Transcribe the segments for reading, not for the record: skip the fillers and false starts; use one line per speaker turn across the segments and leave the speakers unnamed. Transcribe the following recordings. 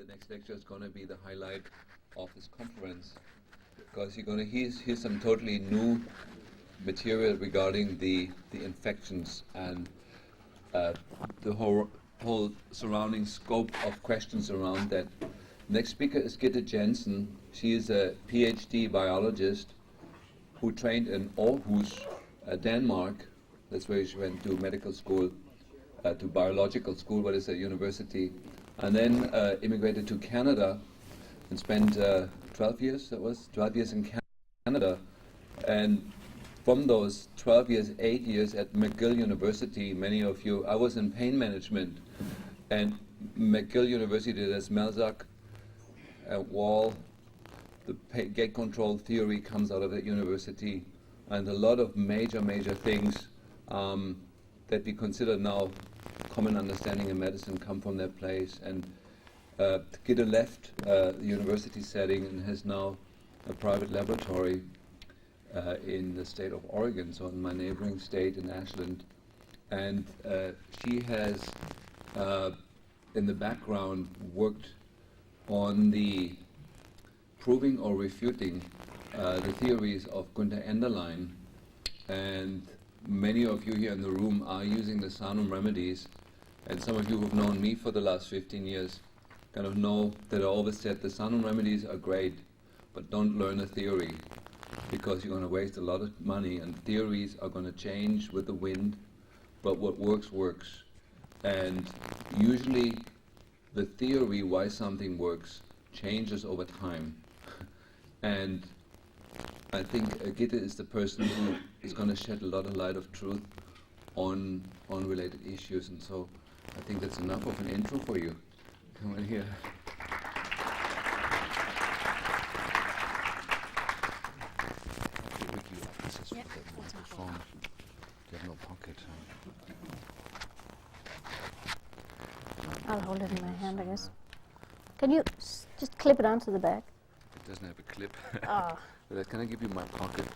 the next lecture is going to be the highlight of this conference, because you're going to hear some totally new material regarding the infections and the whole surrounding scope of questions around that. Next speaker is Gitte Jensen. She is a PhD biologist who trained in Aarhus, Denmark. That's where she went to medical school, to biological school, but it's a university, and then immigrated to Canada and spent 12 years in Canada. And from those 12 years, 8 years at McGill University, many of you, I was in pain management, and McGill University, there's Melzack, Wall, the gate control theory comes out of that university, and a lot of major things that we consider now common understanding in medicine come from that place. And Gitte left the university setting and has now a private laboratory in the state of Oregon, so in my neighboring state in Ashland. And she has, in the background, worked on the proving or refuting the theories of Gunther Enderlein. And many of you here in the room are using the Sanum remedies, and some of you who've known me for the last 15 years kind of know that I always said the Sanum remedies are great, but don't learn a theory, because you're going to waste a lot of money, and theories are going to change with the wind, but what works, works. And usually the theory why something works changes over time. And I think Gitte is the person who is going to shed a lot of light of truth on related issues, and so I think that's enough of an intro for you. Come on here.
Yeah,
microphone. You have no pocket.
I'll hold it in my hand, I guess. Can you just clip it onto the back?
It doesn't have a clip.
Oh.
But can I give you my pocket?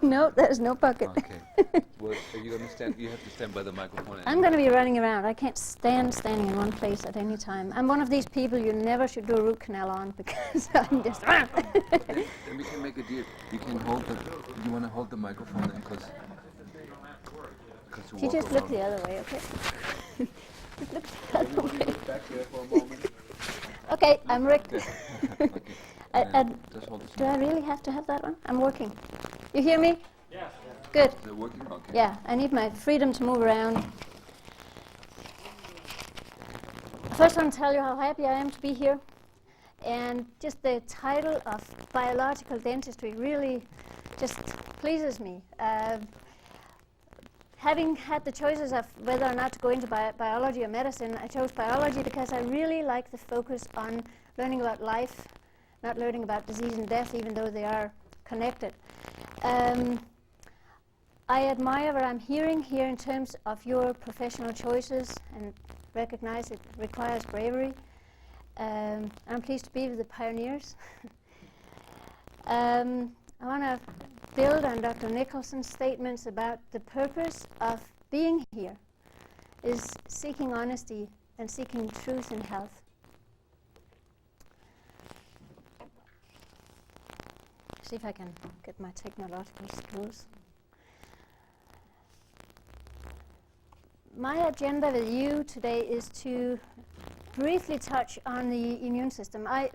No, there's no pocket.
Okay. Well, are you going to stand? You have to stand by the microphone.
I'm going to be running around. I can't stand standing in one place at any time. I'm one of these people you never should do a root canal on, because I'm just...
then we can make a deal. You can hold the... You want to hold the microphone then, because
you just look the other way, okay? Just look the other way.
Back here for a moment.
Okay, I'm Rick.
Okay.
Do I really have to have that one? I'm working. You hear me?
Yes.
Good.
Is it working? Okay.
Yeah, I need my freedom to move around. First, I want to tell you how happy I am to be here. And just the title of biological dentistry really just pleases me. Having had the choices of whether or not to go into biology or medicine, I chose biology because I really like the focus on learning about life, not learning about disease and death, even though they are connected. I admire what I'm hearing here in terms of your professional choices, and recognize it requires bravery. I'm pleased to be with the pioneers. I want to build on Dr. Nicholson's statements about the purpose of being here is seeking honesty and seeking truth in health. See if I can get my technological skills. My agenda with you today is to briefly touch on the immune system. I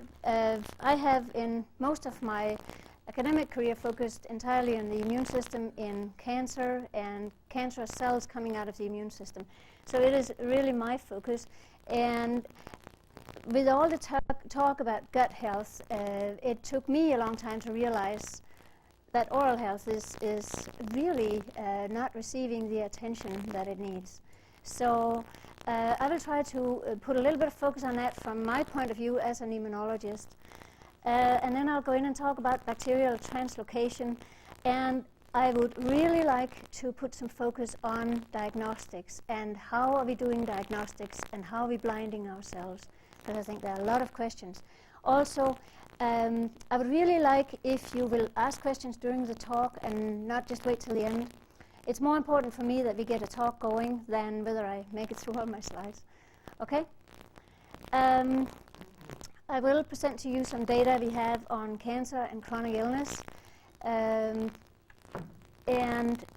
have in most of my academic career focused entirely on the immune system in cancer and cancerous cells coming out of the immune system. So it is really my focus. And with all the talk about gut health, it took me a long time to realize that oral health is really not receiving the attention that it needs. So I will try to put a little bit of focus on that from my point of view as an immunologist. And then I'll go in and talk about bacterial translocation. And I would really like to put some focus on diagnostics and how are we doing diagnostics and how are we blinding ourselves, because I think there are a lot of questions. Also, I would really like if you will ask questions during the talk and not just wait till the end. It's more important for me that we get a talk going than whether I make it through all my slides. Okay? I will present to you some data we have on cancer and chronic illness. And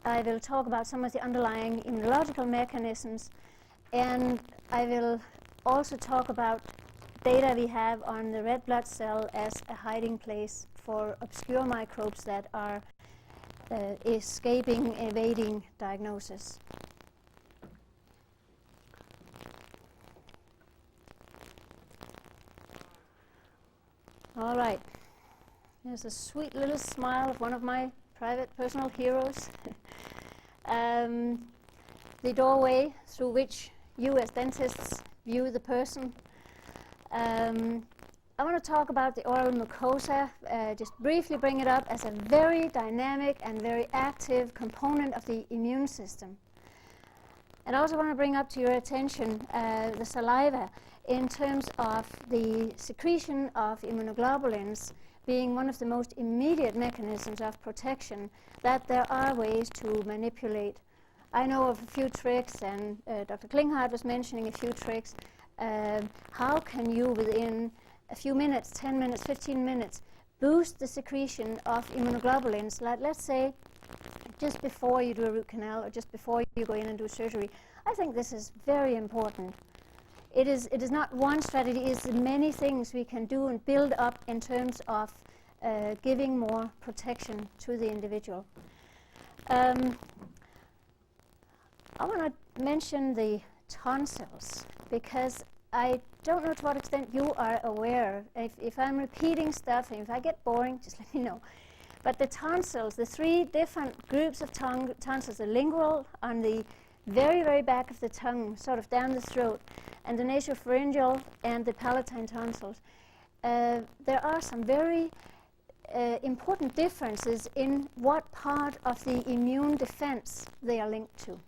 I will talk about some of the underlying immunological mechanisms. And I will also talk about data we have on the red blood cell as a hiding place for obscure microbes that are evading diagnosis. All right. There's a sweet little smile of one of my private personal heroes. The doorway through which you as dentists view the person. I want to talk about the oral mucosa, just briefly bring it up as a very dynamic and very active component of the immune system. And I also want to bring up to your attention the saliva in terms of the secretion of immunoglobulins being one of the most immediate mechanisms of protection that there are ways to manipulate. I know of a few tricks, and Dr. Klinghardt was mentioning a few tricks. How can you, within a few minutes, 10 minutes, 15 minutes, boost the secretion of immunoglobulins, let's say just before you do a root canal or just before you go in and do surgery? I think this is very important. It is not one strategy, it is many things we can do and build up in terms of giving more protection to the individual. I want to mention the tonsils because I don't know to what extent you are aware. If I'm repeating stuff and if I get boring, just let me know. But the tonsils, the three different groups of tonsils, the lingual on the very, very back of the tongue, sort of down the throat, and the nasopharyngeal and the palatine tonsils, there are some very important differences in what part of the immune defense they are linked to.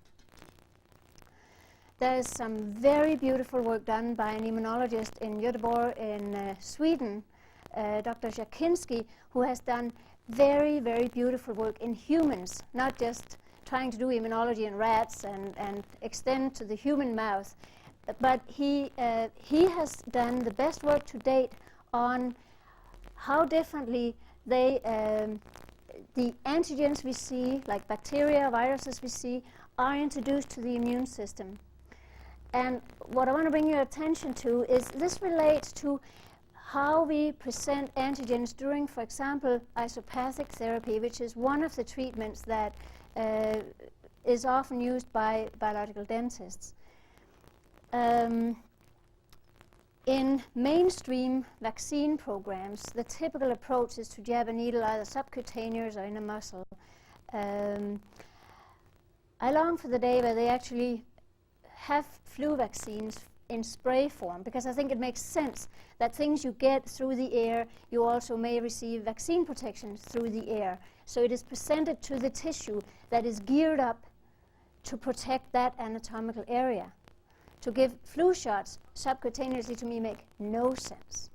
There is some very beautiful work done by an immunologist in Göteborg in Sweden, Dr. Jakinski, who has done very, very beautiful work in humans, not just trying to do immunology in rats and extend to the human mouth. But he has done the best work to date on how differently the antigens we see, like bacteria, viruses we see, are introduced to the immune system. And what I want to bring your attention to is this relates to how we present antigens during, for example, isopathic therapy, which is one of the treatments that is often used by biological dentists. In mainstream vaccine programs, the typical approach is to jab a needle either subcutaneous or in a muscle. I long for the day where they actually have flu vaccines in spray form, because I think it makes sense that things you get through the air, you also may receive vaccine protection through the air. So it is presented to the tissue that is geared up to protect that anatomical area. To give flu shots subcutaneously to me make no sense.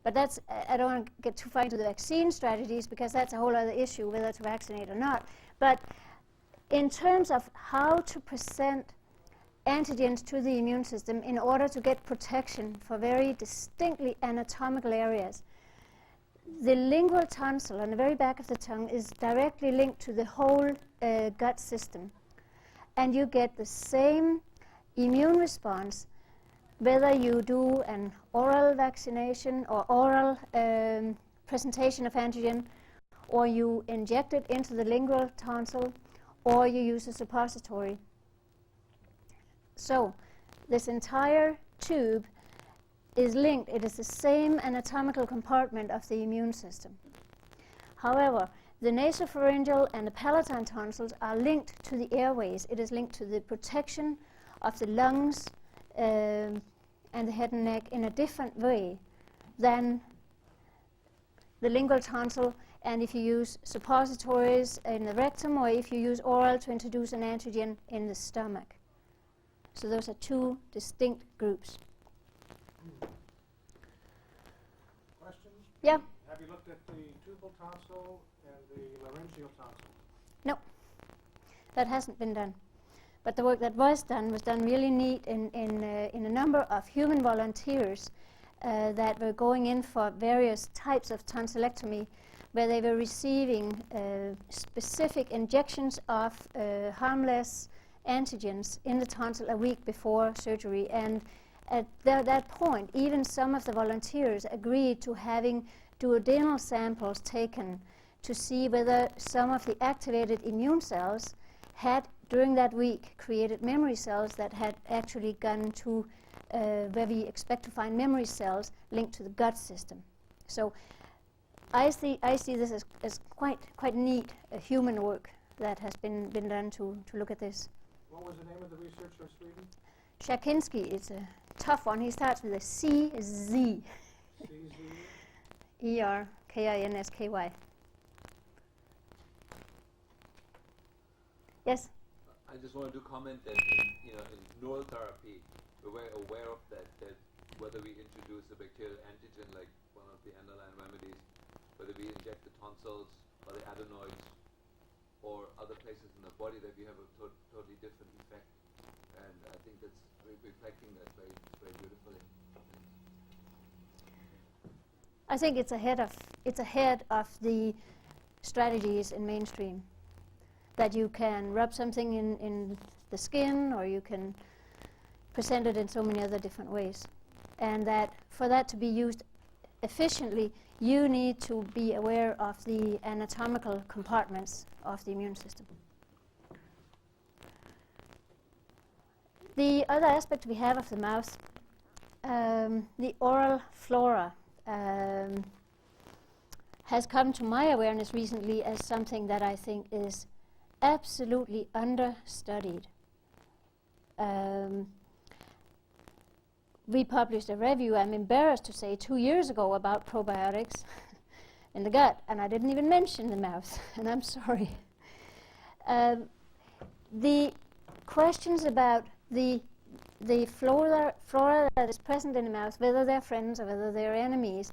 But that's, I don't want to get too far into the vaccine strategies because that's a whole other issue, whether to vaccinate or not. But in terms of how to present antigens to the immune system in order to get protection for very distinctly anatomical areas, the lingual tonsil on the very back of the tongue is directly linked to the whole gut system. And you get the same immune response whether you do an oral vaccination or oral presentation of antigen, or you inject it into the lingual tonsil, or you use a suppository. So this entire tube is linked. It is the same anatomical compartment of the immune system. However, the nasopharyngeal and the palatine tonsils are linked to the airways. It is linked to the protection of the lungs and the head and neck in a different way than the lingual tonsil, and if you use suppositories in the rectum, or if you use oral to introduce an antigen in the stomach. So those are two distinct groups.
Question?
Yeah?
Have you looked at the tubal tonsil and the laryngeal tonsil?
No, that hasn't been done. But the work that was done really neat in a number of human volunteers that were going in for various types of tonsillectomy, where they were receiving specific injections of harmless antigens in the tonsil a week before surgery. And at that point, even some of the volunteers agreed to having duodenal samples taken to see whether some of the activated immune cells had, during that week, created memory cells that had actually gone to where we expect to find memory cells linked to the gut system. So I see this as quite neat human work that has been done to look at this.
What was the name of the researcher in Sweden?
Shakinski is a tough one. He starts with a CZ. ERKINSKY. Yes?
I just wanted to comment that in neural therapy, we're very aware of that whether we introduce a bacterial antigen like one of the underlying remedies, whether we inject the tonsils or the adenoids or other places in the body, that we have a totally different effect. And I think that's reflecting that very, very beautifully.
I think it's ahead of the strategies in mainstream, that you can rub something in the skin, or you can present it in so many other different ways. And that for that to be used efficiently, you need to be aware of the anatomical compartments of the immune system. The other aspect we have of the mouth, the oral flora, has come to my awareness recently as something that I think is absolutely understudied. We published a review, I'm embarrassed to say, 2 years ago about probiotics in the gut, and I didn't even mention the mouth, and I'm sorry. The questions about the flora that is present in the mouth, whether they're friends or whether they're enemies,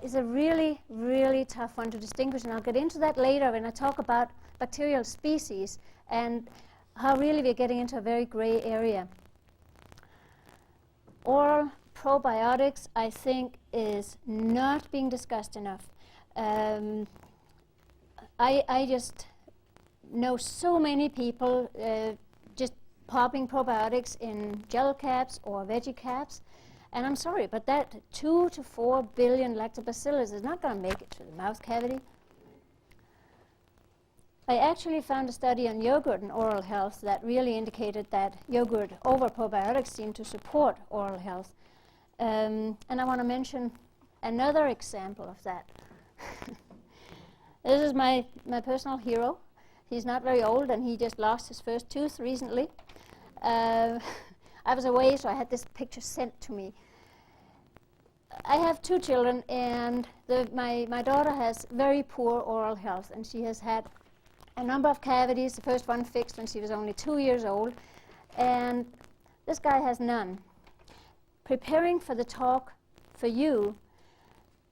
is a really, really tough one to distinguish, and I'll get into that later when I talk about bacterial species and how really we're getting into a very gray area. Oral probiotics, I think, is not being discussed enough. I just know so many people just popping probiotics in gel caps or veggie caps, and I'm sorry, but that 2 to 4 billion lactobacillus is not going to make it to the mouth cavity. I actually found a study on yogurt and oral health that really indicated that yogurt over probiotics seemed to support oral health. And I want to mention another example of that. This is my personal hero. He's not very old, and he just lost his first tooth recently. I was away, so I had this picture sent to me. I have 2 children, and my daughter has very poor oral health, and she has had a number of cavities, the first one fixed when she was only 2 years old, and this guy has none. Preparing for the talk for you,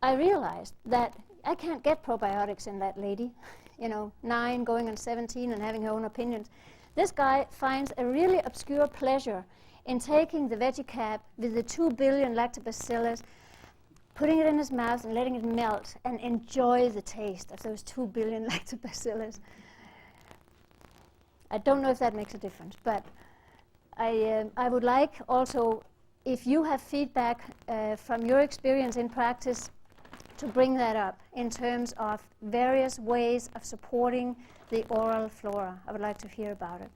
I realized that I can't get probiotics in that lady, 9 going on 17 and having her own opinions. This guy finds a really obscure pleasure in taking the veggie cap with the 2 billion lactobacillus, putting it in his mouth and letting it melt and enjoy the taste of those 2 billion lactobacillus. I don't know if that makes a difference, but I would like also, if you have feedback from your experience in practice, to bring that up in terms of various ways of supporting the oral flora. I would like to hear about it.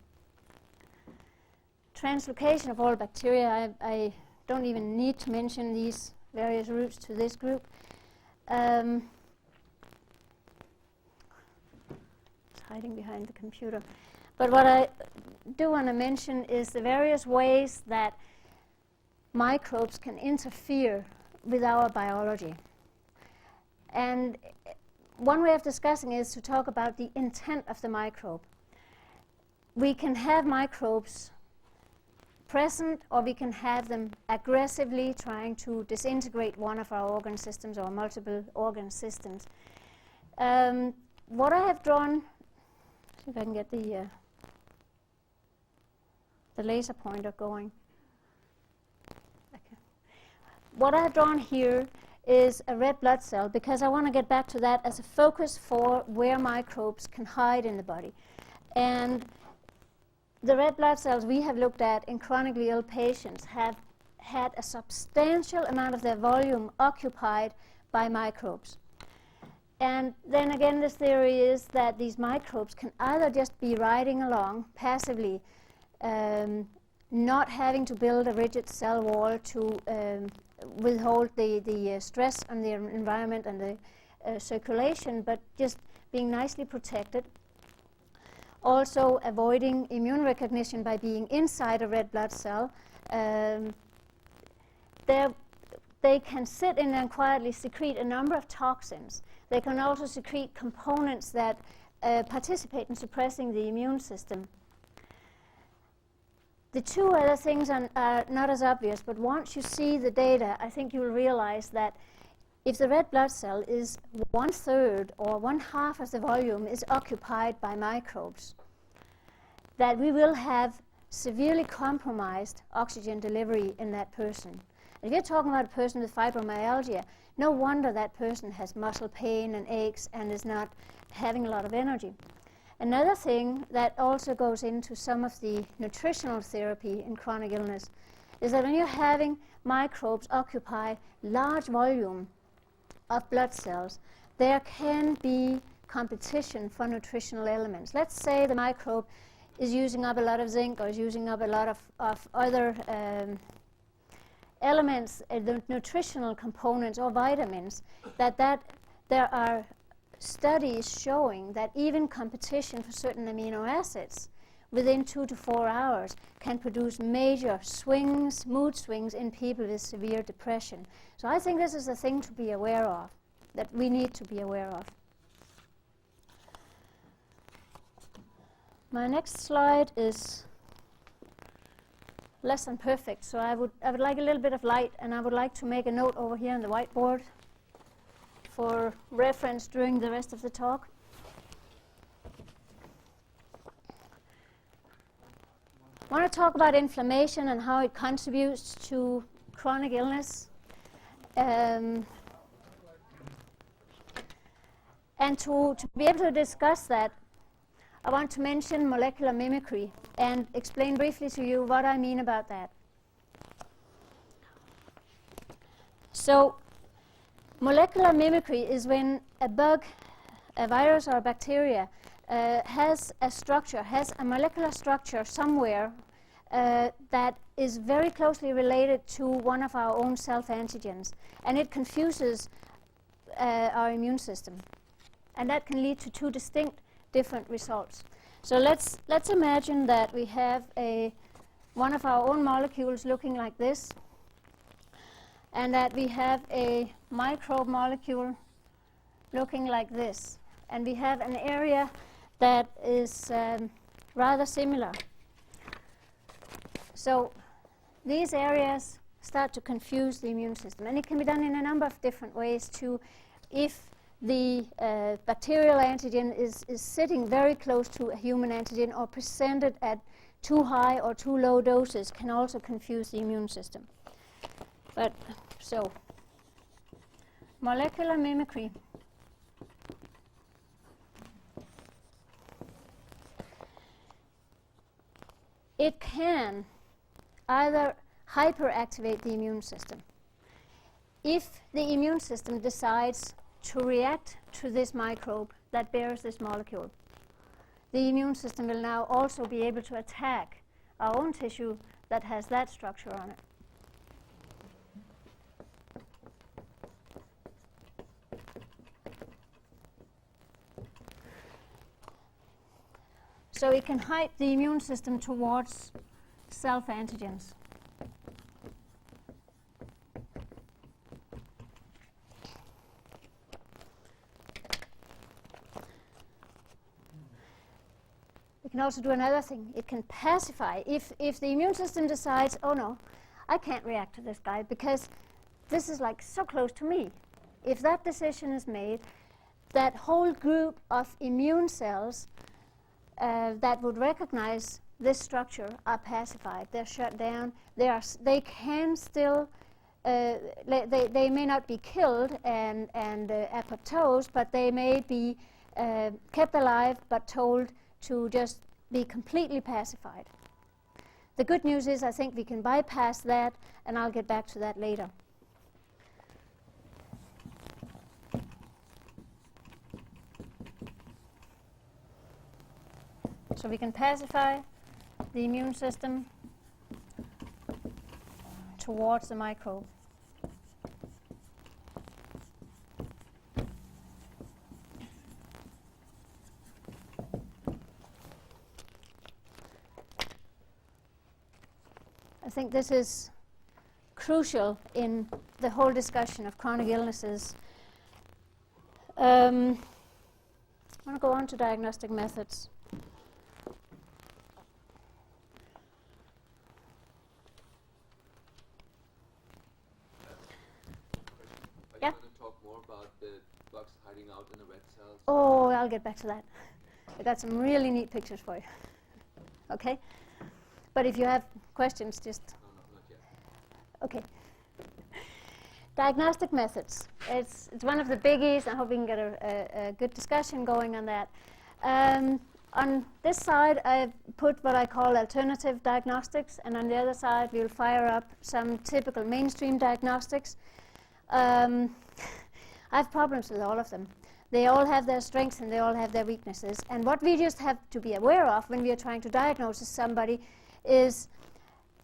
Translocation of oral bacteria, I don't even need to mention these various routes to this group. It's hiding behind the computer. But what I do want to mention is the various ways that microbes can interfere with our biology. And one way of discussing is to talk about the intent of the microbe. We can have microbes present, or we can have them aggressively trying to disintegrate one of our organ systems or multiple organ systems. What I have drawn, see if I can get the laser pointer going. Okay. what I have drawn here is a red blood cell, because I want to get back to that as a focus for where microbes can hide in the body. And the red blood cells we have looked at in chronically ill patients have had a substantial amount of their volume occupied by microbes. And then again, the theory is that these microbes can either just be riding along passively, not having to build a rigid cell wall to withhold the stress on the environment and the circulation, but just being nicely protected. Also avoiding immune recognition by being inside a red blood cell. They can sit in there and quietly secrete a number of toxins. They can also secrete components that participate in suppressing the immune system. The two other things are not as obvious, but once you see the data, I think you will realize that if the red blood cell is 1/3 or 1/2 of the volume is occupied by microbes, that we will have severely compromised oxygen delivery in that person. If you're talking about a person with fibromyalgia, no wonder that person has muscle pain and aches and is not having a lot of energy. Another thing that also goes into some of the nutritional therapy in chronic illness is that when you're having microbes occupy large volume of blood cells, there can be competition for nutritional elements. Let's say the microbe is using up a lot of zinc or is using up a lot of other elements, the nutritional components or vitamins, that there are studies showing that even competition for certain amino acids within 2 to 4 hours can produce major swings, mood swings in people with severe depression. So I think this is a thing to be aware of, that we need to be aware of. My next slide is less than perfect, so I would like a little bit of light, and I would like to make a note over here on the whiteboard for reference during the rest of the talk. I want to talk about inflammation and how it contributes to chronic illness. And to be able to discuss that, I want to mention molecular mimicry and explain briefly to you what I mean about that. So, molecular mimicry is when a bug, a virus or a bacteria has a structure, has a molecular structure somewhere that is very closely related to one of our own self-antigens, and it confuses our immune system. And that can lead to two distinct different results. So let's imagine that we have one of our own molecules looking like this, and that we have a microbe molecule looking like this, and we have an area that is rather similar. So these areas start to confuse the immune system, and it can be done in a number of different ways too. If the bacterial antigen is sitting very close to a human antigen or presented at too high or too low doses, can also confuse the immune system. But so, molecular mimicry. It can either hyperactivate the immune system. If the immune system decides to react to this microbe that bears this molecule, the immune system will now also be able to attack our own tissue that has that structure on it. So it can hype the immune system towards self-antigens. It can also do another thing. It can pacify. If the immune system decides, oh no, I can't react to this guy because this is like so close to me. If that decision is made, that whole group of immune cells that would recognize this structure are pacified. They're shut down. They can still they may not be killed and apoptosed, but they may be kept alive but told to just be completely pacified. The good news is I think we can bypass that, and I'll get back to that later. So we can pacify the immune system towards the microbe. I think this is crucial in the whole discussion of chronic illnesses. I want to go on to diagnostic methods.
Are you going to talk more about the bugs hiding out in the red cells?
Oh, I'll get back to that. I got some really neat pictures for you. Okay? But if you have questions, just...
No, not yet.
Okay. Diagnostic methods. It's one of the biggies. I hope we can get a good discussion going on that. On this side, I've put what I call alternative diagnostics, and on the other side, we'll fire up some typical mainstream diagnostics. I have problems with all of them. They all have their strengths and they all have their weaknesses. And what we just have to be aware of when we are trying to diagnose somebody is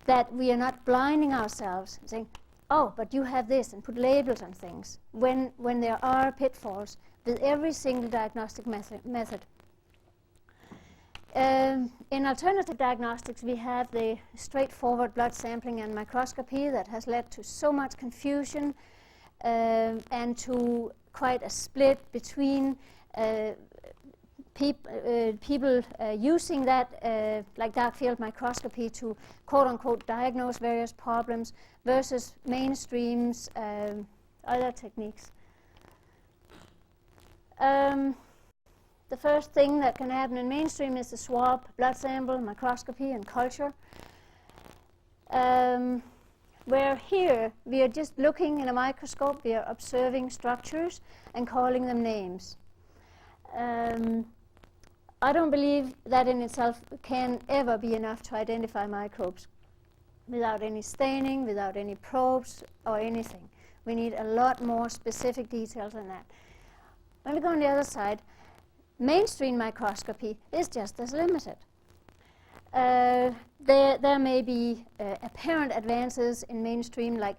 that we are not blinding ourselves and saying, oh, but you have this, and put labels on things, when there are pitfalls with every single diagnostic method. In alternative diagnostics, we have the straightforward blood sampling and microscopy that has led to so much confusion and to quite a split between people using that, like dark field microscopy, to quote-unquote diagnose various problems versus mainstream's other techniques. The first thing that can happen in mainstream is to swab blood sample, microscopy, and culture. Where here, we are just looking in a microscope, we are observing structures and calling them names. I don't believe that in itself can ever be enough to identify microbes without any staining, without any probes or anything. We need a lot more specific details than that. When we go on the other side, mainstream microscopy is just as limited. There may be apparent advances in mainstream, like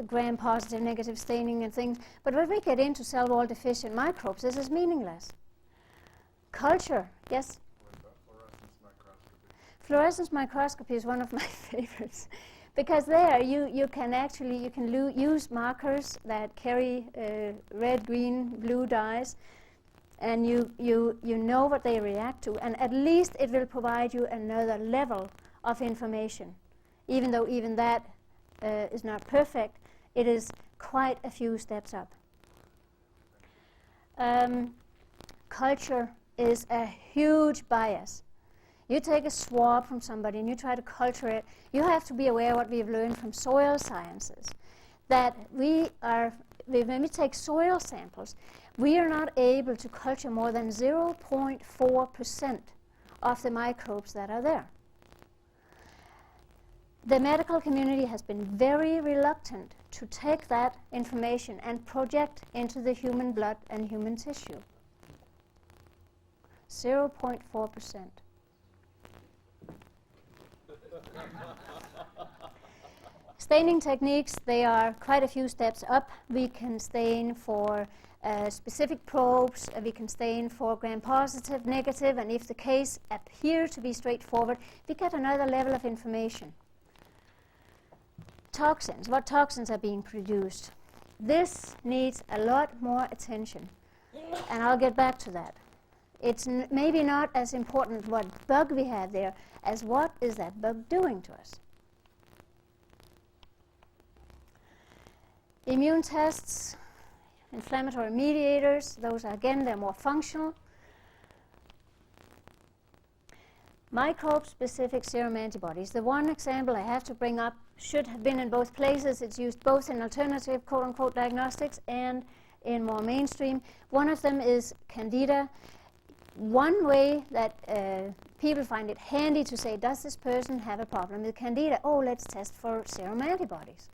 gram-positive, negative staining and things, but when we get into cell wall deficient microbes, this is meaningless. Culture, yes?
What about fluorescence microscopy?
Fluorescence microscopy is one of my favorites, because there you can actually use markers that carry red, green, blue dyes, and you know what they react to, and at least it will provide you another level of information. Even though even that is not perfect, it is quite a few steps up. Culture is a huge bias. You take a swab from somebody and you try to culture it, you have to be aware what we've learned from soil sciences, that when we take soil samples, we are not able to culture more than 0.4% of the microbes that are there. The medical community has been very reluctant to take that information and project into the human blood and human tissue. 0.4%. Staining techniques, they are quite a few steps up. We can stain for specific probes, we can stain for gram-positive, negative, and if the case appears to be straightforward, we get another level of information. Toxins, what toxins are being produced? This needs a lot more attention, and I'll get back to that. It's maybe not as important what bug we have there as what is that bug doing to us. Immune tests, inflammatory mediators, those are, again, they're more functional. Microbe-specific serum antibodies. The one example I have to bring up should have been in both places. It's used both in alternative quote-unquote diagnostics and in more mainstream. One of them is Candida. One way that people find it handy to say, does this person have a problem with Candida? Oh, let's test for serum antibodies.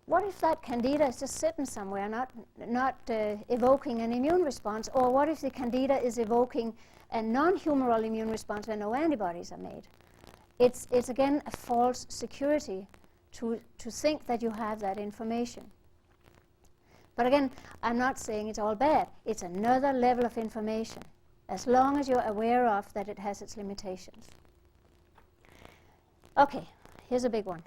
What if that Candida is just sitting somewhere, not evoking an immune response? Or what if the Candida is evoking a non-humoral immune response where no antibodies are made? It's again a false security to think that you have that information. But again, I'm not saying it's all bad. It's another level of information, as long as you're aware of that it has its limitations. Okay, here's a big one.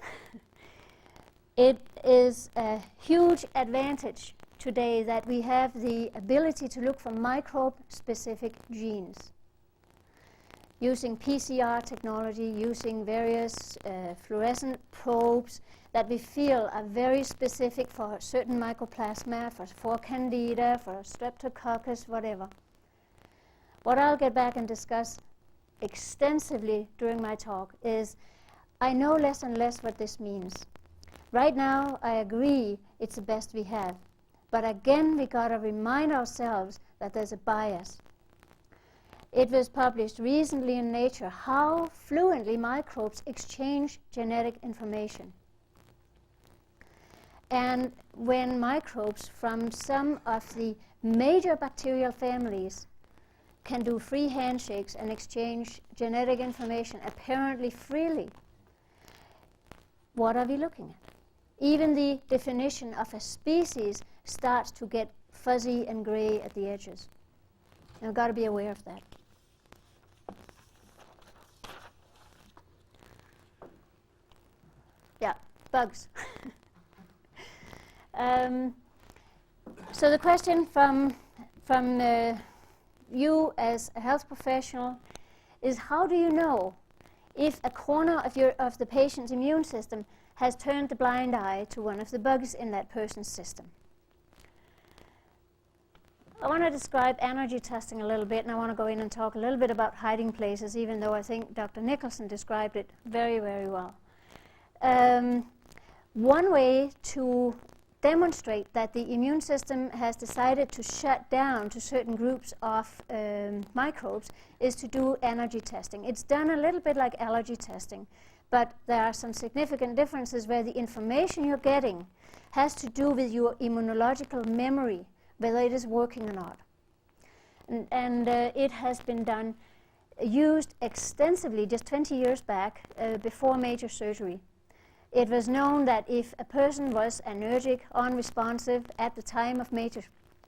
It is a huge advantage today that we have the ability to look for microbe-specific genes. Using PCR technology, using various fluorescent probes that we feel are very specific for certain mycoplasma, for Candida, for Streptococcus, whatever. What I'll get back and discuss extensively during my talk is I know less and less what this means. Right now, I agree it's the best we have. But again, we got to remind ourselves that there's a bias. It was published recently in Nature how fluently microbes exchange genetic information. And when microbes from some of the major bacterial families can do free handshakes and exchange genetic information apparently freely, what are we looking at? Even the definition of a species starts to get fuzzy and gray at the edges. You've got to be aware of that. Yeah, bugs. So the question from you as a health professional is, how do you know if a corner of the patient's immune system has turned the blind eye to one of the bugs in that person's system? I want to describe energy testing a little bit, and I want to go in and talk a little bit about hiding places, even though I think Dr. Nicholson described it very, very well. One way to demonstrate that the immune system has decided to shut down to certain groups of microbes is to do energy testing. It's done a little bit like allergy testing, but there are some significant differences where the information you're getting has to do with your immunological memory, whether it is working or not. And it has been used extensively just 20 years back, before major surgery. It was known that if a person was allergic, unresponsive at the time of major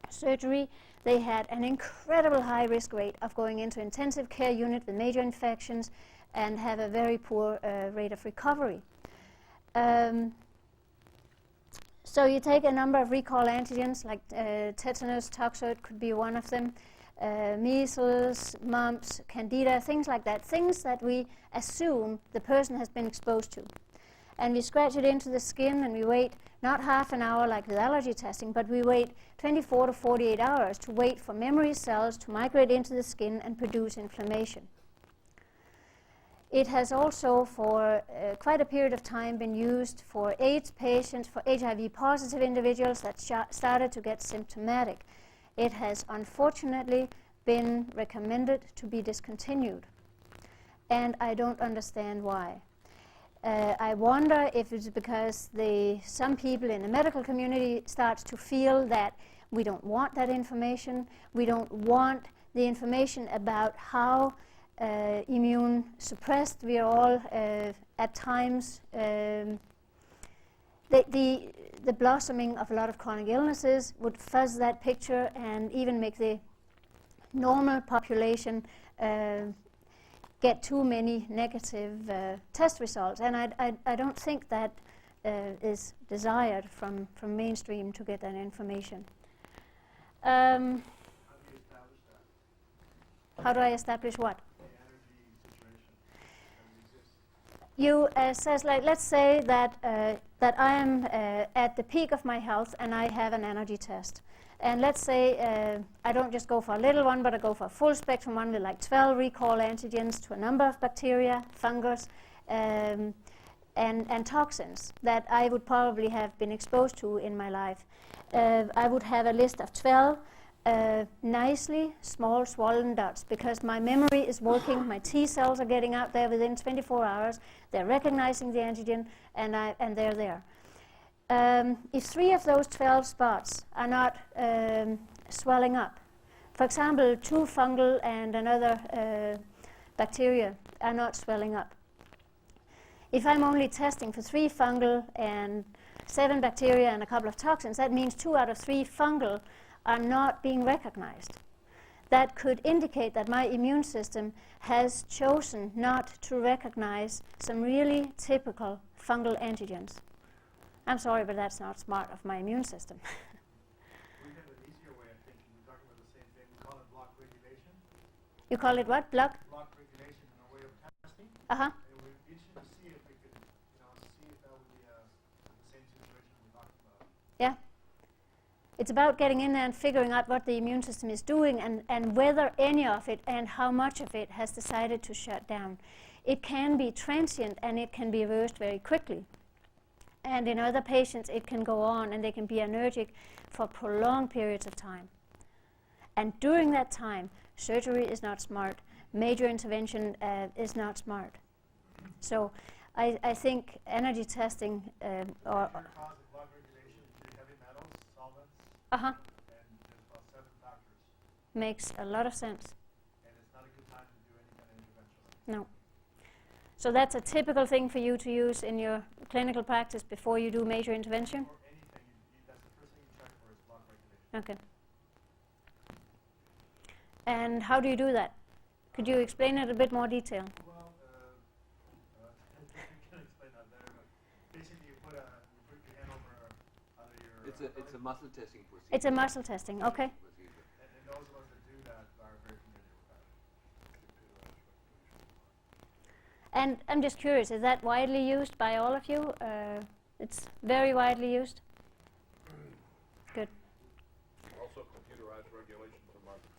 surgery, they had an incredible high risk rate of going into intensive care unit with major infections and have a very poor rate of recovery. So you take a number of recall antigens like tetanus, toxoid could be one of them, measles, mumps, candida, things like that, things that we assume the person has been exposed to. And we scratch it into the skin and we wait not half an hour like with allergy testing, but we wait 24 to 48 hours to wait for memory cells to migrate into the skin and produce inflammation. It has also for quite a period of time been used for AIDS patients, for HIV positive individuals that started to get symptomatic. It has unfortunately been recommended to be discontinued, and I don't understand why. I wonder if it's because some people in the medical community start to feel that we don't want that information. We don't want the information about how immune suppressed we are all at times. The blossoming of a lot of chronic illnesses would fuzz that picture and even make the normal population get too many negative test results, and I don't think that is desired from mainstream to get that information.
How do you establish that?
How do I establish what?
The energy situation that exists.
You let's say that that I am at the peak of my health and I have an energy test. And let's say I don't just go for a little one, but I go for a full spectrum one with like 12 recall antigens to a number of bacteria, fungus, and toxins that I would probably have been exposed to in my life. I would have a list of 12 nicely small swollen dots because my memory is working, my T cells are getting out there within 24 hours, they're recognizing the antigen, and they're there. If 3 of those 12 spots are not swelling up, for example, 2 fungal and another bacteria are not swelling up. If I'm only testing for 3 fungal and 7 bacteria and a couple of toxins, that means 2 out of 3 fungal are not being recognized. That could indicate that my immune system has chosen not to recognize some really typical fungal antigens. I'm sorry, but that's not smart of my immune system.
We have an easier way of thinking. We're talking about the same thing. We call it block regulation.
You call it what? Block?
Block regulation in a way of testing.
Uh-huh.
And we each should see if we could, see if that would be the same situation we're talking about.
Yeah. It's about getting in there and figuring out what the immune system is doing and whether any of it and how much of it has decided to shut down. It can be transient and it can be reversed very quickly. And in other patients, it can go on and they can be allergic for prolonged periods of time. And during that time, surgery is not smart. Major intervention is not smart. So I think energy testing
Major cause of blood regulation is heavy metals, solvents,
uh-huh,
and there's about 7 factors.
makes a lot of sense.
And it's not a good time to do any kind of intervention.
No. So that's a typical thing for you to use in your clinical practice before you do major intervention?
Or anything, that's the first thing you check for is block regulation.
Okay. And how do you do that? Could you explain it in a bit more detail?
Well, I can explain that better, but basically you put your hand over under your...
It's a muscle testing procedure.
It's a muscle testing, okay.
And those of us that do that are very familiar with that.
And I'm just curious, is that widely used by all of you? It's very widely used? Good.
Also computerized regulation for market.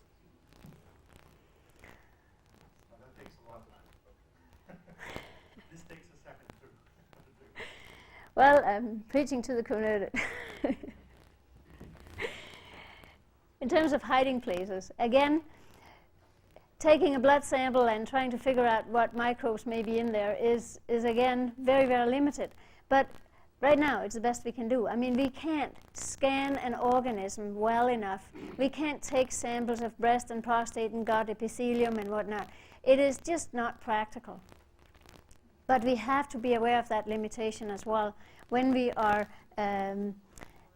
Now that takes a lot of time. This takes a second too.
Well, I'm preaching to the converted. In terms of hiding places, again, taking a blood sample and trying to figure out what microbes may be in there is again very, very limited. But right now it's the best we can do. I mean, we can't scan an organism well enough. We can't take samples of breast and prostate and gut epithelium and whatnot. It is just not practical. But we have to be aware of that limitation as well when we are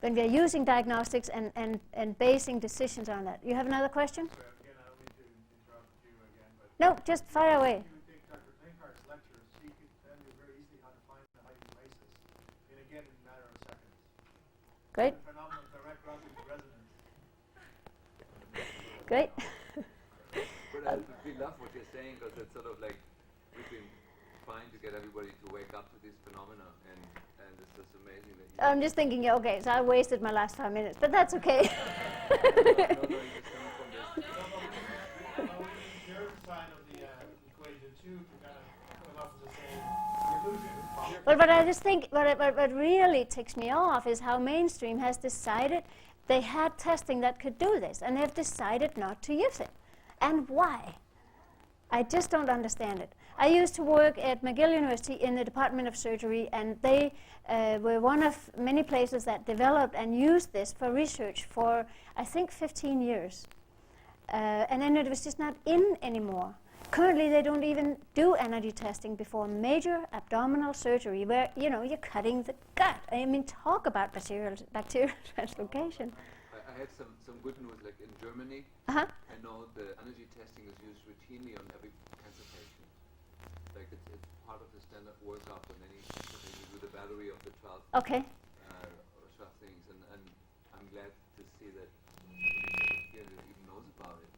using diagnostics and basing decisions on that. You have another question?
So again, I don't mean to interrupt you again, but...
No, just fire away.
If you take Dr. Klinkart's lectures, he could tell you very easily how to find the hiding places. And again, in a matter of seconds.
Great,
The phenomenon of direct resonance.
great.
But we love what you're saying because it's sort of like we've been trying to get everybody to wake up to this phenomena, and it's just amazing that you...
I'm just thinking, yeah, okay, so I wasted my last 5 minutes, but that's okay.
No, you're just coming from this.
Your side of the equation too, to kind of come off as the same conclusion.
But I just think what really ticks me off is how mainstream has decided they had testing that could do this, and they've decided not to use it. And why? I just don't understand it. I used to work at McGill University in the Department of Surgery, and they were one of many places that developed and used this for research for, I think, 15 years. And then it was just not in anymore. Currently, they don't even do energy testing before major abdominal surgery, where, you're cutting the gut. I mean, talk about bacterial translocation.
I had some good news, like in Germany,
Uh-huh.
I know the energy testing is used routinely on every cancer patient. Like it's part of the standard workup, and then you do the battery of the 12
Okay.
12 things, and I'm glad to see that somebody here that even knows about it.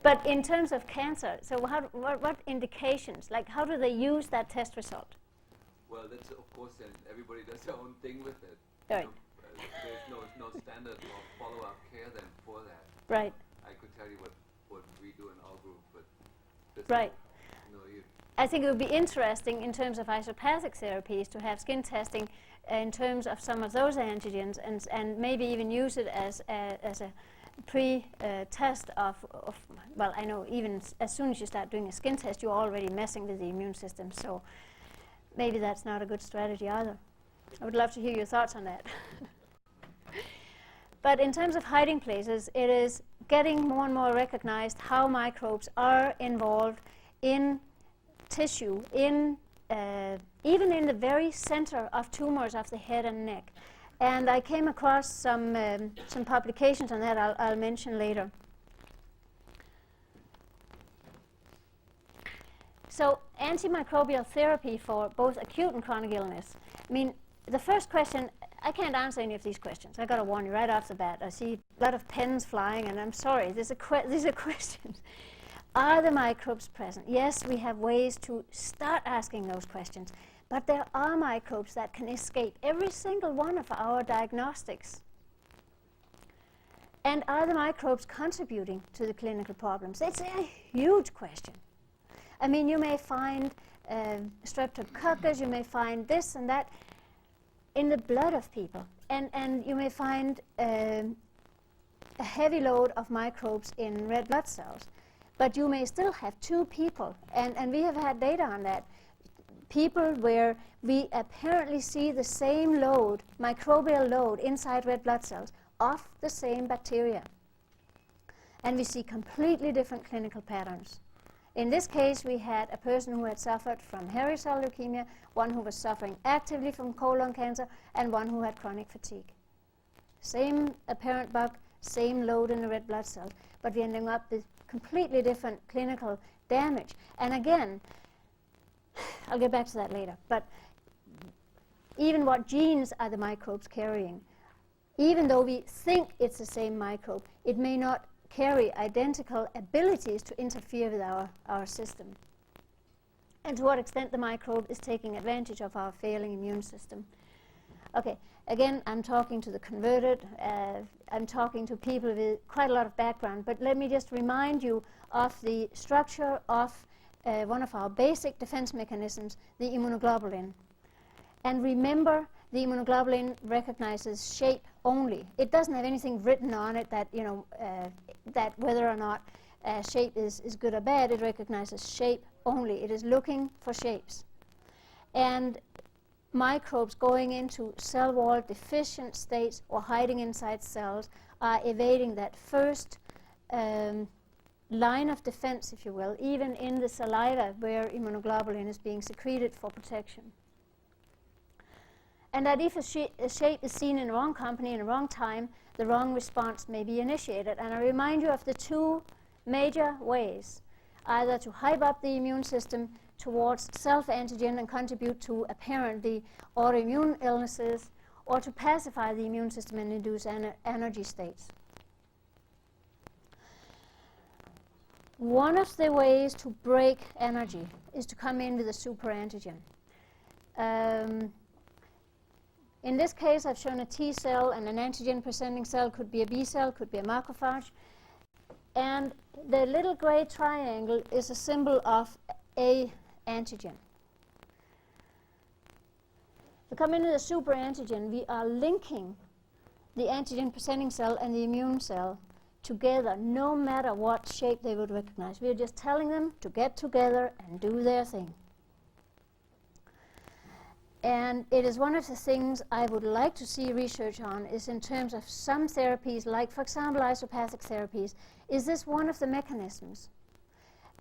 But in terms of cancer, so what indications, like how do they use that test result?
Well, that's of course, and everybody does their own thing with it.
Right.
There's no standard or follow-up care then for that.
Right.
I could tell you what we do in our group, but that's
Right. I think it would be interesting in terms of isopathic therapies to have skin testing in terms of some of those antigens, and maybe even use it as a pre-test of, well, I know even as soon as you start doing a skin test, you're already messing with the immune system, so maybe that's not a good strategy either. I would love to hear your thoughts on that. But in terms of hiding places, it is getting more and more recognized how microbes are involved in tissue, in even in the very center of tumors of the head and neck. And I came across some publications on that I'll mention later. So antimicrobial therapy for both acute and chronic illness. I mean, the first question, I can't answer any of these questions. I got to warn you right off the bat. I see a lot of pens flying, and I'm sorry, these are questions. Are the microbes present? Yes, we have ways to start asking those questions, but there are microbes that can escape every single one of our diagnostics. And are the microbes contributing to the clinical problems? It's a huge question. I mean, you may find streptococcus, you may find this and that in the blood of people, and you may find a heavy load of microbes in red blood cells. But you may still have two people, and we have had data on that, people where we apparently see the same load, microbial load, inside red blood cells of the same bacteria. And we see completely different clinical patterns. In this case, we had a person who had suffered from hairy cell leukemia, one who was suffering actively from colon cancer, and one who had chronic fatigue. Same apparent bug, same load in the red blood cells, but we're ending up with completely different clinical damage. And again, I'll get back to that later, but even what genes are the microbes carrying? Even though we think it's the same microbe, it may not carry identical abilities to interfere with our system. And to what extent the microbe is taking advantage of our failing immune system. Okay, again, I'm talking to the converted, I'm talking to people with quite a lot of background, but let me just remind you of the structure of one of our basic defense mechanisms, the immunoglobulin. And remember, the immunoglobulin recognizes shape only. It doesn't have anything written on it that, that whether or not shape is good or bad. It recognizes shape only. It is looking for shapes. And microbes going into cell wall deficient states or hiding inside cells are evading that first line of defense, if you will, even in the saliva where immunoglobulin is being secreted for protection. And that if a shape is seen in the wrong company in the wrong time, the wrong response may be initiated. And I remind you of the two major ways, either to hype up the immune system towards self-antigen and contribute to apparently autoimmune illnesses, or to pacify the immune system and induce energy states. One of the ways to break energy is to come in with a superantigen. In this case, I've shown a T cell and an antigen-presenting cell, could be a B cell, could be a macrophage. And the little gray triangle is a symbol of a antigen. To come into the superantigen, we are linking the antigen-presenting cell and the immune cell together, no matter what shape they would recognize. We are just telling them to get together and do their thing. And it is one of the things I would like to see research on is in terms of some therapies, like, for example, isopathic therapies. Is this one of the mechanisms?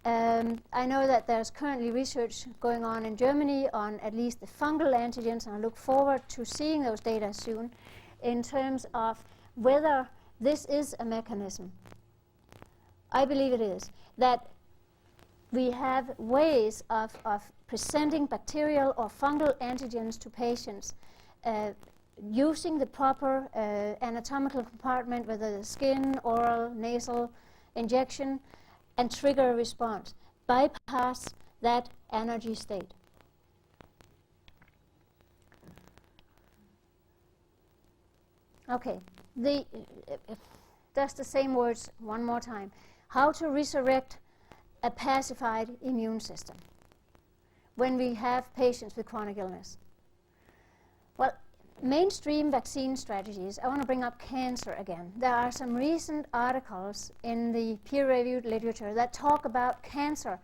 I know that there's currently research going on in Germany on at least the fungal antigens, and I look forward to seeing those data soon in terms of whether this is a mechanism. I believe it is. That we have ways of presenting bacterial or fungal antigens to patients using the proper anatomical compartment, whether the skin, oral, nasal injection, and trigger a response. Bypass that energy state. Okay, that's the same words one more time. How to resurrect a pacified immune system. when we have patients with chronic illness? Well, mainstream vaccine strategies, I want to bring up cancer again. There are some recent articles in the peer-reviewed literature that talk about cancer,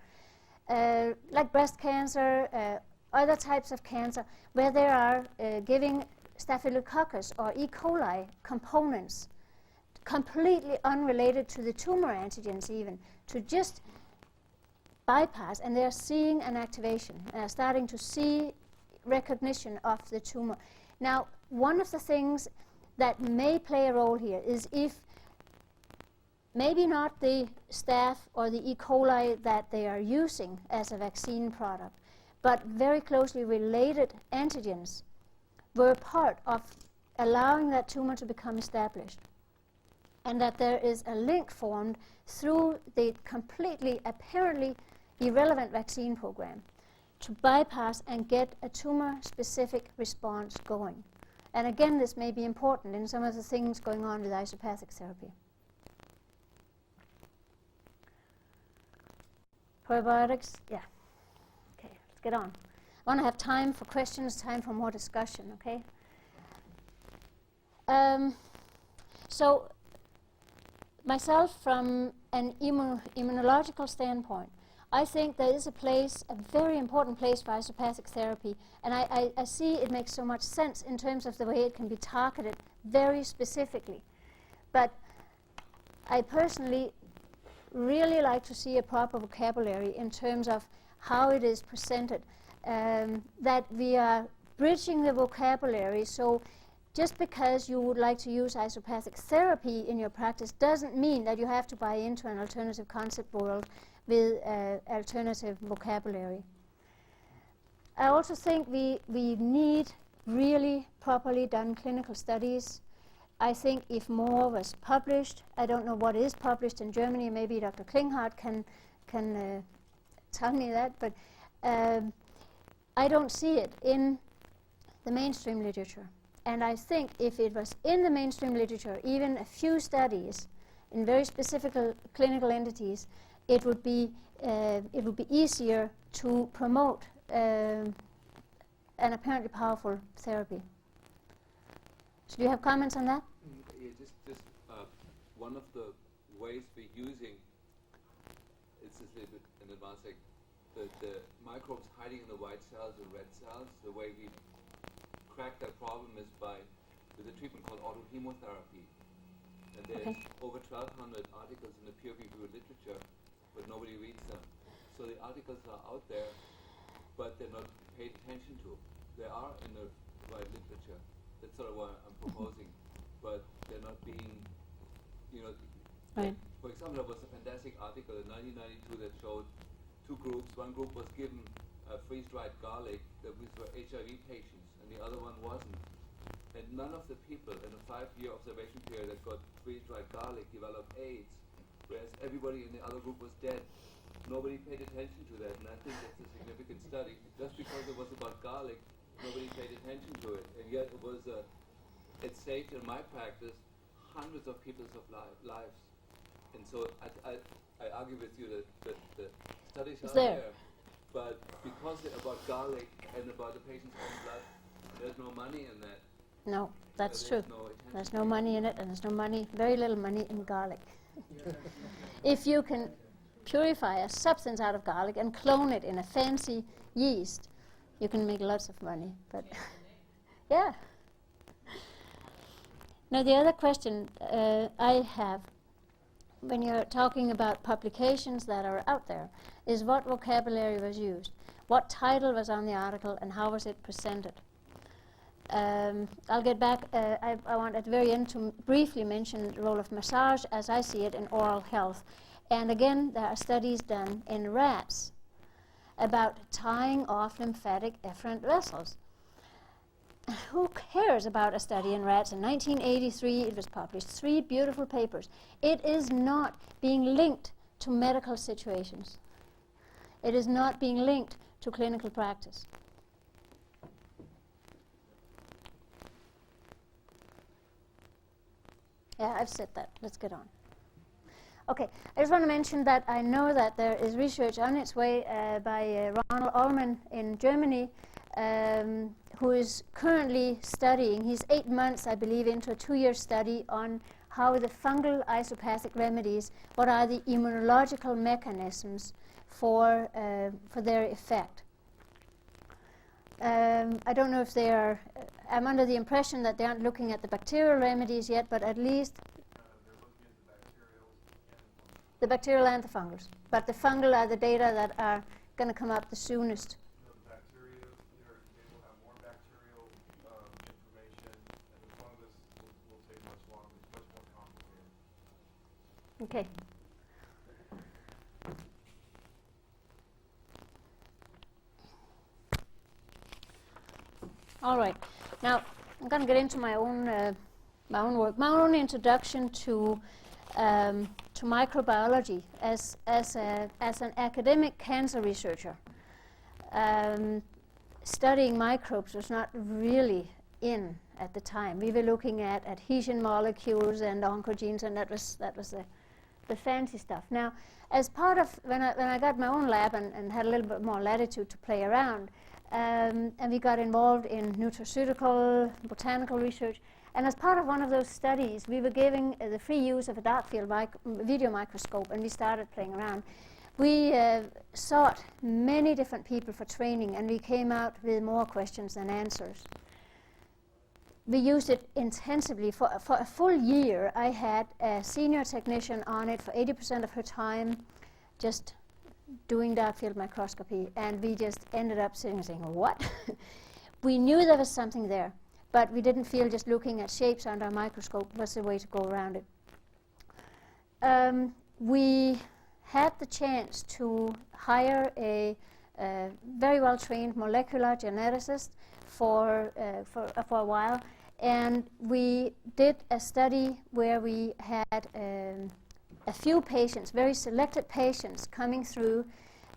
like breast cancer, other types of cancer, where they are giving Staphylococcus or E. coli components, completely unrelated to the tumor antigens even, to just bypass, and they're seeing an activation. They're starting to see recognition of the tumor. Now, one of the things that may play a role here is if maybe not the staph or the E. coli that they are using as a vaccine product, but very closely related antigens were part of allowing that tumor to become established, and that there is a link formed through the completely apparently irrelevant vaccine program to bypass and get a tumor-specific response going. And again, this may be important in some of the things going on with isopathic therapy. Probiotics, yeah. Okay, let's get on. I want to have time for questions, time for more discussion, okay? So, myself, from an immunological standpoint, I think there is a place, a very important place for isopathic therapy, and I see it makes so much sense in terms of the way it can be targeted very specifically. But I personally really like to see a proper vocabulary in terms of how it is presented, that we are bridging the vocabulary, so just because you would like to use isopathic therapy in your practice doesn't mean that you have to buy into an alternative concept world with alternative vocabulary. I also think we need really properly done clinical studies. I think if more was published, I don't know what is published in Germany, maybe Dr. Klinghardt can tell me that, but I don't see it in the mainstream literature. And I think if it was in the mainstream literature, even a few studies in very specific clinical entities, it would be easier to promote an apparently powerful therapy. So do you have comments on that?
Yeah, just one of the ways we're using, it's a little bit an advanced, like the microbes hiding in the white cells and red cells. The way we crack that problem is with a treatment called autohemotherapy. And there's over 1,200 articles in the peer-reviewed literature, but nobody reads them. So the articles are out there, but they're not paid attention to. They are in the right literature. That's sort of what I'm proposing, but they're not being,
Right.
For example, there was a fantastic article in 1992 that showed two groups. One group was given freeze-dried garlic that was for HIV patients, and the other one wasn't. And none of the people in a 5-year observation period that got freeze-dried garlic developed AIDS, whereas everybody in the other group was dead. Nobody paid attention to that, and I think that's a significant study. Just because it was about garlic, nobody paid attention to it, and yet it saved, in my practice, hundreds of people's lives. And so I argue with you that the studies are there, but because they're about garlic and about the patient's own blood, there's no money in that.
No, that's true. There's no money in it, and there's very little money in garlic. If you can purify a substance out of garlic and clone it in a fancy yeast, you can make lots of money. But yeah. Now the other question I have, when you're talking about publications that are out there, is what vocabulary was used, what title was on the article, and how was it presented. I'll get back. I want at the very end to briefly mention the role of massage as I see it in oral health. And again, there are studies done in rats about tying off lymphatic efferent vessels. Who cares about a study in rats? In 1983, it was published, 3 beautiful papers. It is not being linked to medical situations. It is not being linked to clinical practice. Yeah, I've said that. Let's get on. Okay, I just want to mention that I know that there is research on its way by Ronald Ullman in Germany, who is currently studying. He's 8 months, I believe, into a 2-year study on how the fungal isopathic remedies, what are the immunological mechanisms for their effect. I don't know if they are, I'm under the impression that they aren't looking at the bacterial remedies yet, but at least
They're looking at the bacterial and
the bacterial and the fungal. But the fungal are the data that are going to come up the soonest.
the bacteria, they will have more bacterial information, and the fungus will take much longer. It's much more complicated.
Okay. All right. Now I'm going to get into my own work, my own introduction to microbiology as an academic cancer researcher. Studying microbes was not really in at the time. We were looking at adhesion molecules and oncogenes, and that was the fancy stuff. Now, as part of when I got my own lab and had a little bit more latitude to play around, and we got involved in nutraceutical, botanical research. And as part of one of those studies, we were giving the free use of a dark field video microscope, and we started playing around. We sought many different people for training, and we came out with more questions than answers. We used it intensively. For a full year, I had a senior technician on it for 80% of her time, just doing dark field microscopy, and we just ended up sitting and saying, what? We knew there was something there, but we didn't feel just looking at shapes under a microscope was the way to go around it. We had the chance to hire a very well-trained molecular geneticist for a while, and we did a study where we had a few patients, very selected patients coming through,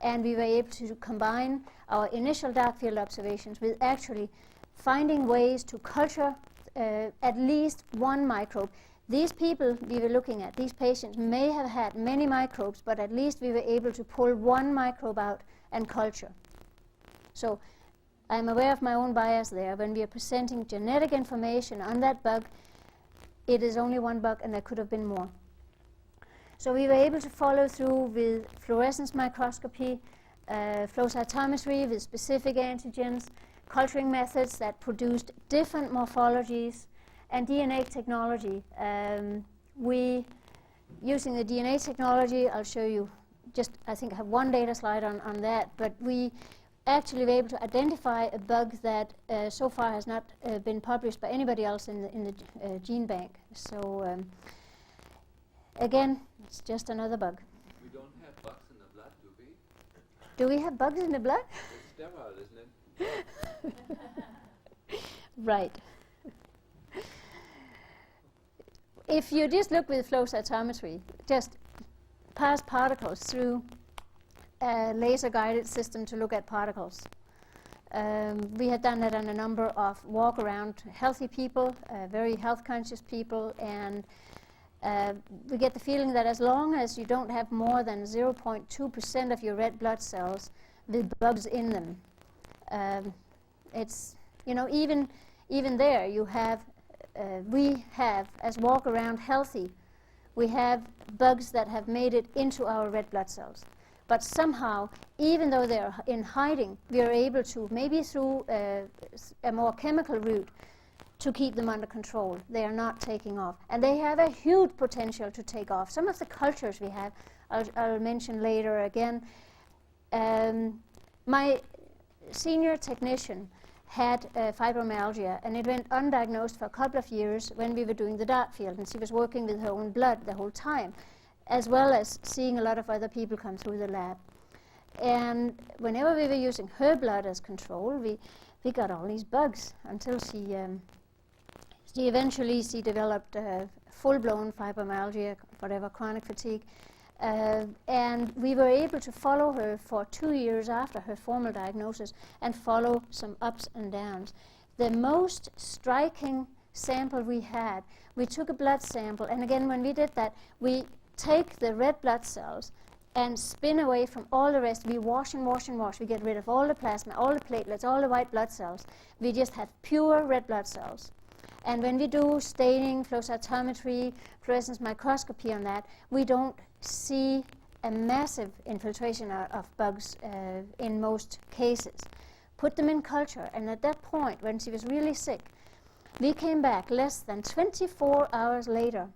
and we were able to combine our initial dark field observations with actually finding ways to culture at least one microbe. These people we were looking at, these patients, may have had many microbes, but at least we were able to pull one microbe out and culture. So I'm aware of my own bias there. When we are presenting genetic information on that bug, it is only one bug, and there could have been more. So we were able to follow through with fluorescence microscopy, flow cytometry with specific antigens, culturing methods that produced different morphologies, and DNA technology. Using the DNA technology, I'll show you just, I think I have one data slide on that, but we actually were able to identify a bug that so far has not been published by anybody else in the gene bank. So again, it's just another bug.
We don't have bugs in the blood, do we?
Do we have bugs in the blood?
It's sterile, isn't it?
Right. If you just look with flow cytometry, just pass particles through a laser-guided system to look at particles. We had done that on a number of walk-around healthy people, very health-conscious people, and we get the feeling that as long as you don't have more than 0.2% of your red blood cells with bugs in them, it's, you know, even there you have, we have, as walk around healthy, we have bugs that have made it into our red blood cells. But somehow, even though they're in hiding, we are able to, maybe through a more chemical route, to keep them under control. They are not taking off. And they have a huge potential to take off. Some of the cultures we have, I'll mention later again. My senior technician had fibromyalgia, and it went undiagnosed for a couple of years when we were doing the dark field, and she was working with her own blood the whole time, as well as seeing a lot of other people come through the lab. And whenever we were using her blood as control, we got all these bugs until she eventually developed full-blown fibromyalgia, whatever, chronic fatigue. And we were able to follow her for 2 years after her formal diagnosis and follow some ups and downs. The most striking sample we had, we took a blood sample, and again, when we did that, we take the red blood cells and spin away from all the rest. We wash and wash and wash. We get rid of all the plasma, all the platelets, all the white blood cells. We just have pure red blood cells. And when we do staining, flow cytometry, fluorescence microscopy on that, we don't see a massive infiltration of bugs in most cases. Put them in culture, and at that point, when she was really sick, we came back less than 24 hours later,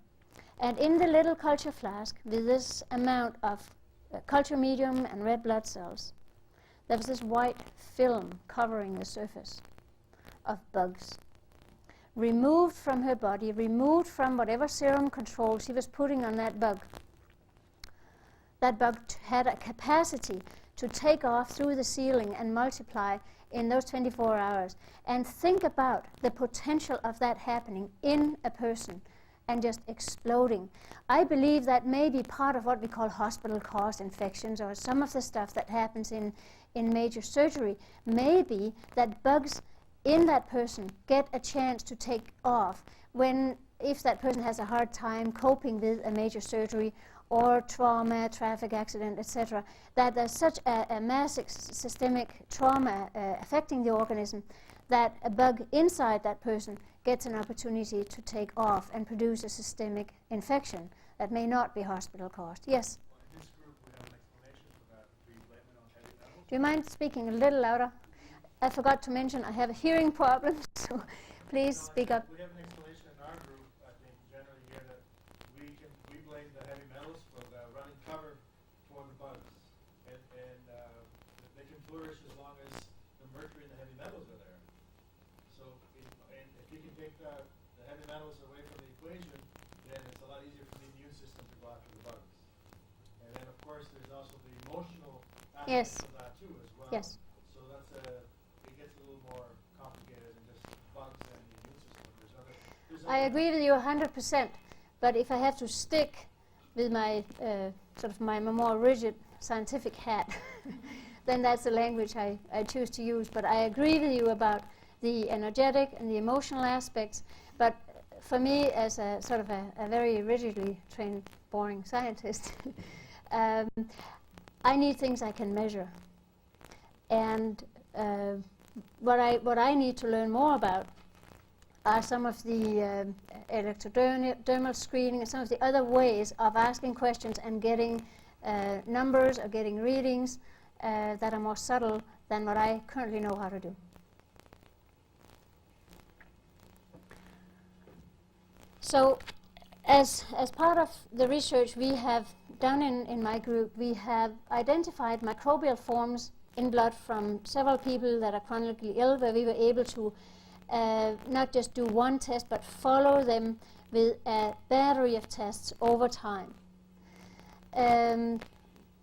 and in the little culture flask, with this amount of culture medium and red blood cells, there was this white film covering the surface of bugs. Removed from her body, removed from whatever serum control she was putting on that bug. That bug had a capacity to take off through the ceiling and multiply in those 24 hours. And think about the potential of that happening in a person and just exploding. I believe that may be part of what we call hospital-caused infections, or some of the stuff that happens in major surgery. Maybe that bugs in that person get a chance to take off if that person has a hard time coping with a major surgery or trauma, traffic accident, etc., that there's such a massive systemic trauma affecting the organism that a bug inside that person gets an opportunity to take off and produce a systemic infection that may not be hospital caused. Yes?
Well, in this group, we have an explanation for that. We blame it on heavy metals.
Do you mind speaking a little louder? I forgot to mention I have a hearing problem, so please speak up.
We have an explanation in our group, I think, generally here, that we blame the heavy metals for the running cover for the bugs. And they can flourish as long as the mercury and the heavy metals are there. So if you can take the heavy metals away from the equation, then it's a lot easier for the immune system to go after the bugs. And then, of course, there's also the emotional aspect of that, too, as well.
Yes.
So that's it gets a little more complicated than just bugs and the immune system. There's
I agree with you 100%, but if I have to stick with my sort of my more rigid scientific hat, then that's the language I choose to use. But I agree with you about the energetic and the emotional aspects. But for me, as a sort of a very rigidly trained, boring scientist, I need things I can measure. And what I need to learn more about are some of the electrodermal screening and some of the other ways of asking questions and getting numbers or getting readings that are more subtle than what I currently know how to do. So as part of the research we have done in my group, we have identified microbial forms in blood from several people that are chronically ill, where we were able to not just do one test, but follow them with a battery of tests over time.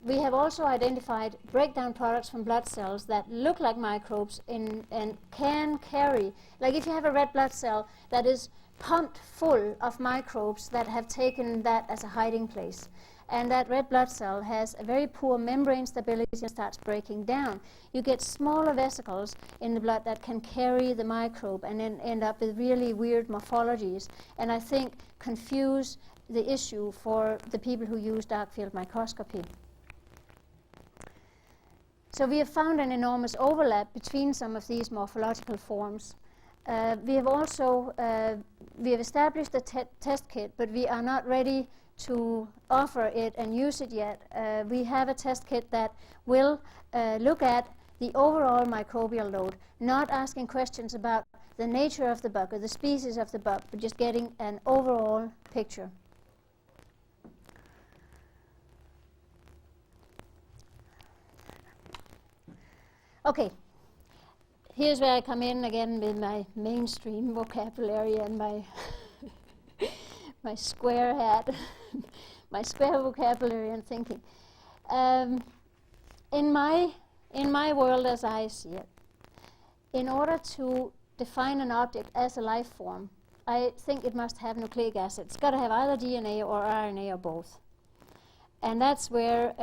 We have also identified breakdown products from blood cells that look like microbes and can carry, like if you have a red blood cell that is pumped full of microbes that have taken that as a hiding place, and that red blood cell has a very poor membrane stability and starts breaking down, you get smaller vesicles in the blood that can carry the microbe and then end up with really weird morphologies, and I think confuse the issue for the people who use dark field microscopy. So we have found an enormous overlap between some of these morphological forms. We have also we have established the test kit, but we are not ready to offer it and use it yet. We have a test kit that will look at the overall microbial load, not asking questions about the nature of the bug or the species of the bug, but just getting an overall picture. Okay, here's where I come in again with my mainstream vocabulary and my my square hat, my square vocabulary and thinking. In my world as I see it, in order to define an object as a life form, I think it must have nucleic acid. It's got to have either DNA or RNA or both. And that's where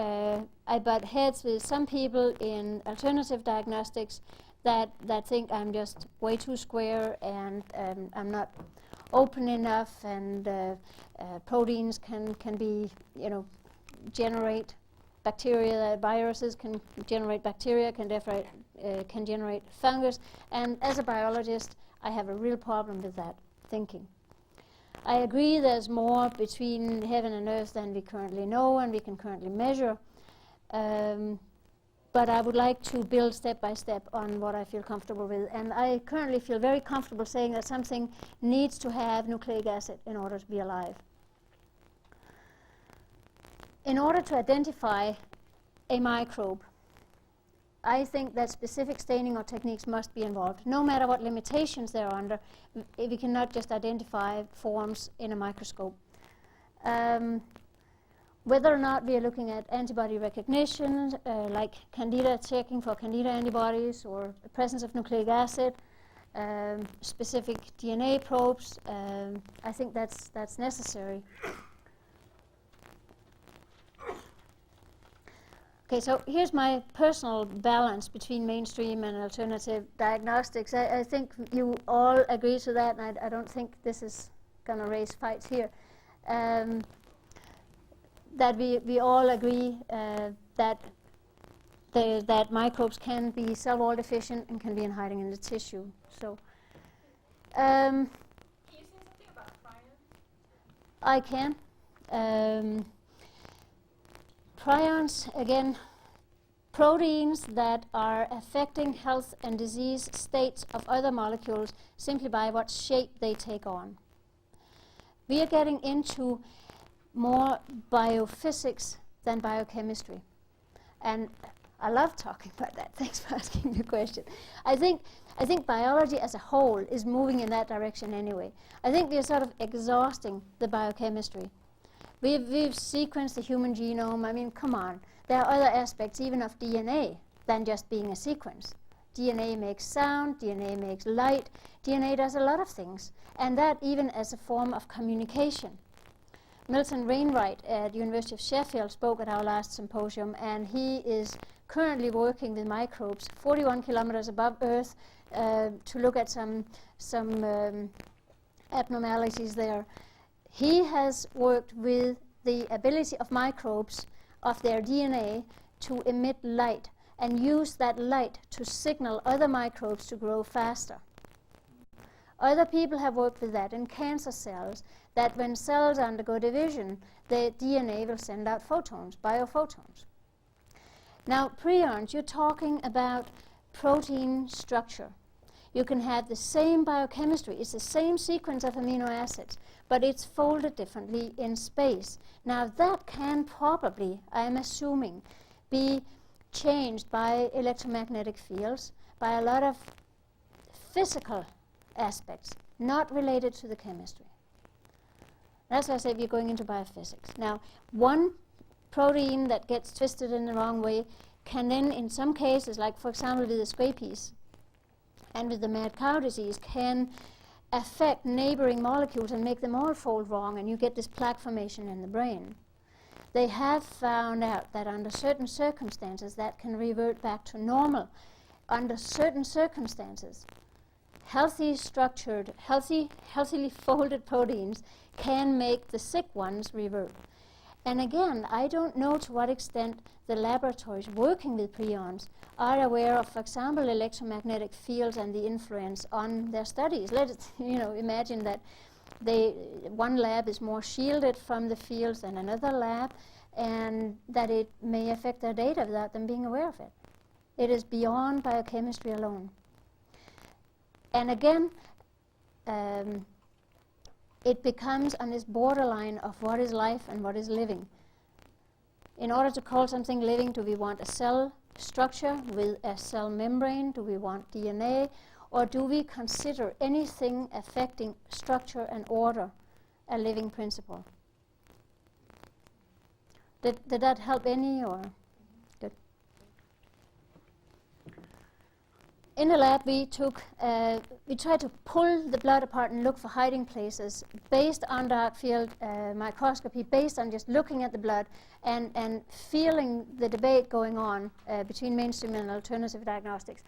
I butt heads with some people in alternative diagnostics that think I'm just way too square and I'm not open enough, and proteins can be, generate bacteria. Viruses can generate bacteria, can generate fungus. And as a biologist, I have a real problem with that thinking. I agree there's more between heaven and earth than we currently know and we can currently measure. But I would like to build step by step on what I feel comfortable with. And I currently feel very comfortable saying that something needs to have nucleic acid in order to be alive. In order to identify a microbe, I think that specific staining or techniques must be involved. No matter what limitations they're under, we cannot just identify forms in a microscope. Whether or not we are looking at antibody recognition, like Candida, checking for Candida antibodies, or the presence of nucleic acid, specific DNA probes, I think that's necessary. Okay, so here's my personal balance between mainstream and alternative diagnostics. I think you all agree to that, and I don't think this is going to raise fights here. That we all agree that microbes can be cell wall deficient and can be in hiding in the tissue. So,
can you say something about prions?
I can. Prions, again, proteins that are affecting health and disease states of other molecules simply by what shape they take on. We are getting into more biophysics than biochemistry. And I love talking about that. Thanks for asking the question. I think biology as a whole is moving in that direction anyway. I think we are sort of exhausting the biochemistry. We've sequenced the human genome. I mean, come on. There are other aspects even of DNA than just being a sequence. DNA makes sound, DNA makes light, DNA does a lot of things, and that even as a form of communication. Milton Wainwright at University of Sheffield spoke at our last symposium, and he is currently working with microbes 41 kilometers above Earth to look at some abnormalities there. He has worked with the ability of microbes, of their DNA, to emit light and use that light to signal other microbes to grow faster. Other people have worked with that in cancer cells, that when cells undergo division, the DNA will send out photons, biophotons. Now, prions, you're talking about protein structure. You can have the same biochemistry, it's the same sequence of amino acids, but it's folded differently in space. Now, that can probably, I am assuming, be changed by electromagnetic fields, by a lot of physical aspects, not related to the chemistry. That's why I say we're going into biophysics. Now, one protein that gets twisted in the wrong way can then, in some cases, like for example with the scabies and with the mad cow disease, can affect neighboring molecules and make them all fold wrong, and you get this plaque formation in the brain. They have found out that under certain circumstances that can revert back to normal. Under certain circumstances, healthy structured, healthily folded proteins can make the sick ones revert. And again, I don't know to what extent the laboratories working with prions are aware of, for example, electromagnetic fields and the influence on their studies. Let's imagine that one lab is more shielded from the fields than another lab, and that it may affect their data without them being aware of it. It is beyond biochemistry alone. And again, it becomes on this borderline of what is life and what is living. In order to call something living, do we want a cell structure with a cell membrane? Do we want DNA? Or do we consider anything affecting structure and order a living principle? Did that help any, or? Good. In the lab, we tried to pull the blood apart and look for hiding places based on dark field microscopy, based on just looking at the blood and feeling the debate going on between mainstream and alternative diagnostics.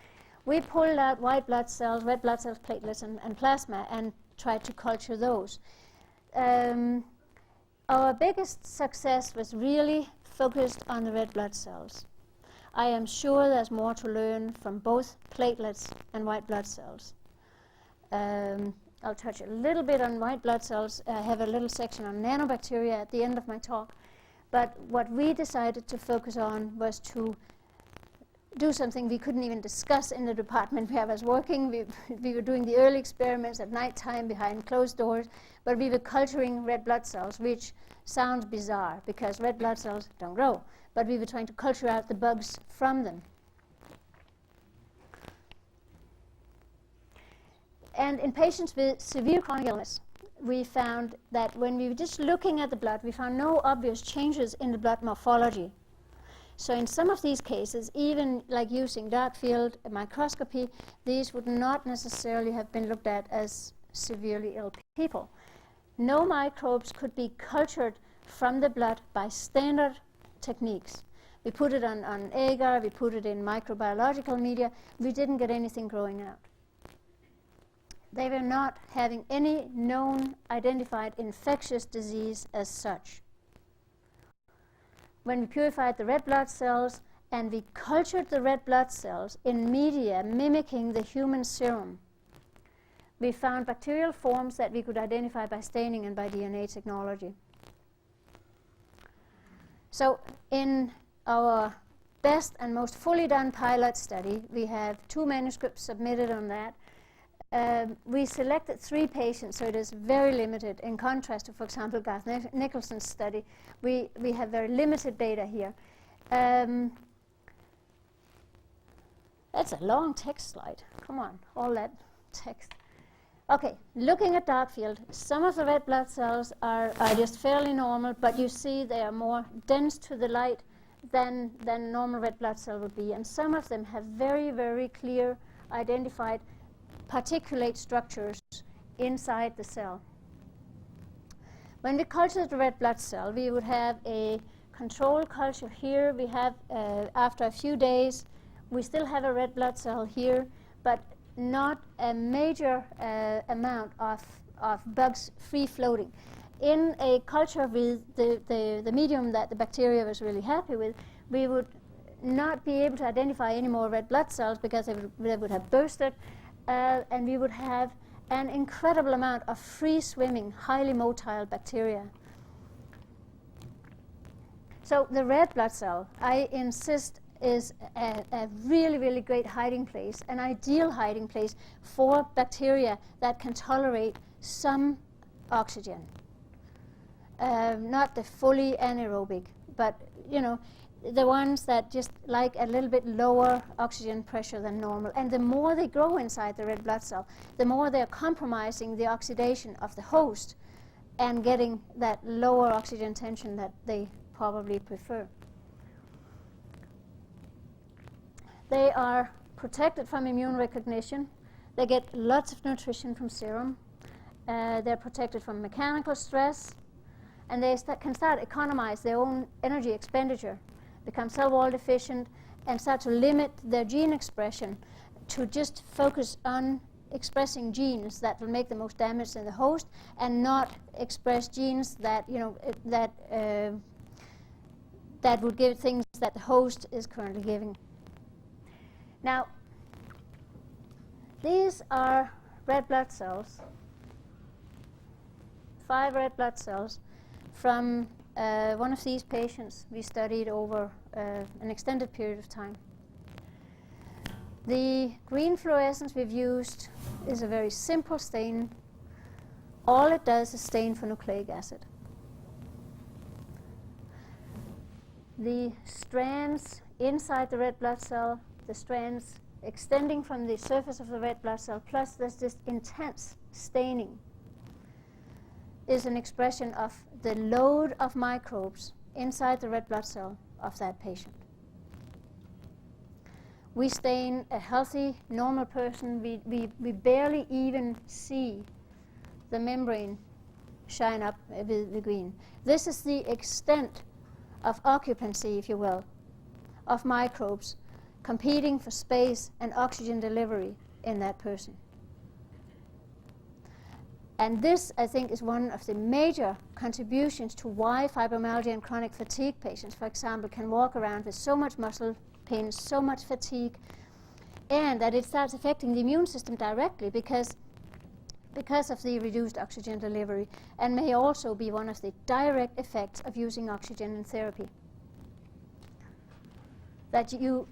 We pulled out white blood cells, red blood cells, platelets, and plasma, and tried to culture those. Our biggest success was really focused on the red blood cells. I am sure there's more to learn from both platelets and white blood cells. I'll touch a little bit on white blood cells. I have a little section on nanobacteria at the end of my talk. But what we decided to focus on was to do something we couldn't even discuss in the department where I was working. We were doing the early experiments at night time behind closed doors, but we were culturing red blood cells, which sounds bizarre because red blood cells don't grow. But we were trying to culture out the bugs from them. And in patients with severe chronic illness, we found that when we were just looking at the blood, we found no obvious changes in the blood morphology. So in some of these cases, even like using dark field microscopy, these would not necessarily have been looked at as severely ill people. No microbes could be cultured from the blood by standard techniques. We put it on agar, we put it in microbiological media. We didn't get anything growing out. They were not having any known identified infectious disease as such. When we purified the red blood cells and we cultured the red blood cells in media mimicking the human serum, we found bacterial forms that we could identify by staining and by DNA technology. So in our best and most fully done pilot study, we have 2 manuscripts submitted on that. We selected 3 patients, so it is very limited. In contrast to, for example, Garth Nicholson's study, we have very limited data here. That's a long text slide. Come on, all that text. Okay, looking at dark field, some of the red blood cells are just fairly normal, but you see they are more dense to the light than normal red blood cell would be. And some of them have very, very clear identified particulate structures inside the cell. When we culture the red blood cell, we would have a control culture here. We have, after a few days, we still have a red blood cell here, but not a major amount of bugs free floating. In a culture with the medium that the bacteria was really happy with, we would not be able to identify any more red blood cells because they would have bursted. And we would have an incredible amount of free-swimming, highly motile bacteria. So the red blood cell, I insist, is a really, really great hiding place, an ideal hiding place for bacteria that can tolerate some oxygen. Not the fully anaerobic, but, you know, the ones that just like a little bit lower oxygen pressure than normal. And the more they grow inside the red blood cell, the more they're compromising the oxidation of the host and getting that lower oxygen tension that they probably prefer. They are protected from immune recognition. They get lots of nutrition from serum. They're protected from mechanical stress. And they can start economize their own energy expenditure, become cell wall deficient, and start to limit their gene expression to just focus on expressing genes that will make the most damage in the host and not express genes that, you know, that would give things that the host is currently giving. Now, these are red blood cells, 5 red blood cells from one of these patients we studied over an extended period of time. The green fluorescence we've used is a very simple stain. All it does is stain for nucleic acid. The strands inside the red blood cell, the strands extending from the surface of the red blood cell, plus there's this intense staining, is an expression of the load of microbes inside the red blood cell of that patient. We stain a healthy, normal person. We barely even see the membrane shine up with the green. This is the extent of occupancy, if you will, of microbes competing for space and oxygen delivery in that person. And this, I think, is one of the major contributions to why fibromyalgia and chronic fatigue patients, for example, can walk around with so much muscle pain, so much fatigue, and that it starts affecting the immune system directly because of the reduced oxygen delivery, and may also be one of the direct effects of using oxygen in therapy. That you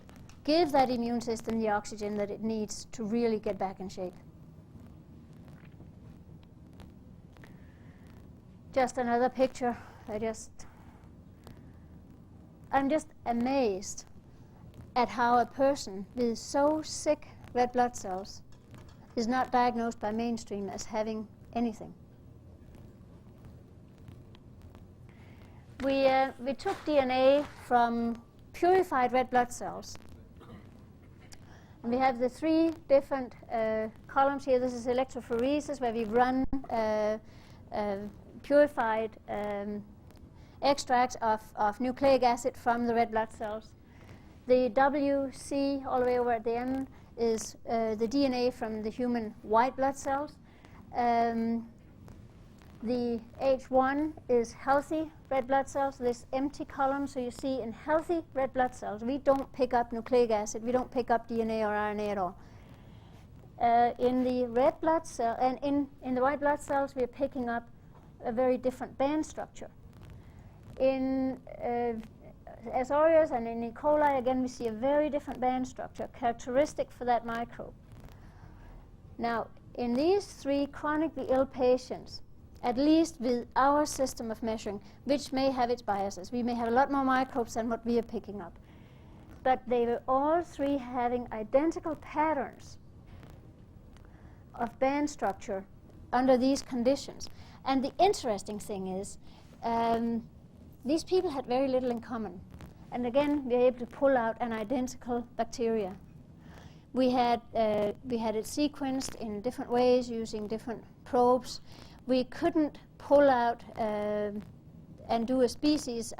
give that immune system the oxygen that it needs to really get back in shape. Just another picture. I'm just amazed at how a person with so sick red blood cells is not diagnosed by mainstream as having anything. We took DNA from purified red blood cells. And we have the 3 different columns here. This is electrophoresis, where we run purified extracts of nucleic acid from the red blood cells. The WC all the way over at the end is the DNA from the human white blood cells. The H1 is healthy red blood cells, this empty column. So you see in healthy red blood cells, we don't pick up nucleic acid, we don't pick up DNA or RNA at all. In the red blood cell and in the white blood cells, we are picking up a very different band structure. In S. aureus and in E. coli, again, we see a very different band structure, characteristic for that microbe. Now, in these 3 chronically ill patients, at least with our system of measuring, which may have its biases, we may have a lot more microbes than what we are picking up, but they were all 3 having identical patterns of band structure under these conditions. And the interesting thing is, these people had very little in common. And again, we were able to pull out an identical bacteria. We had it sequenced in different ways using different probes. We couldn't pull out and do a species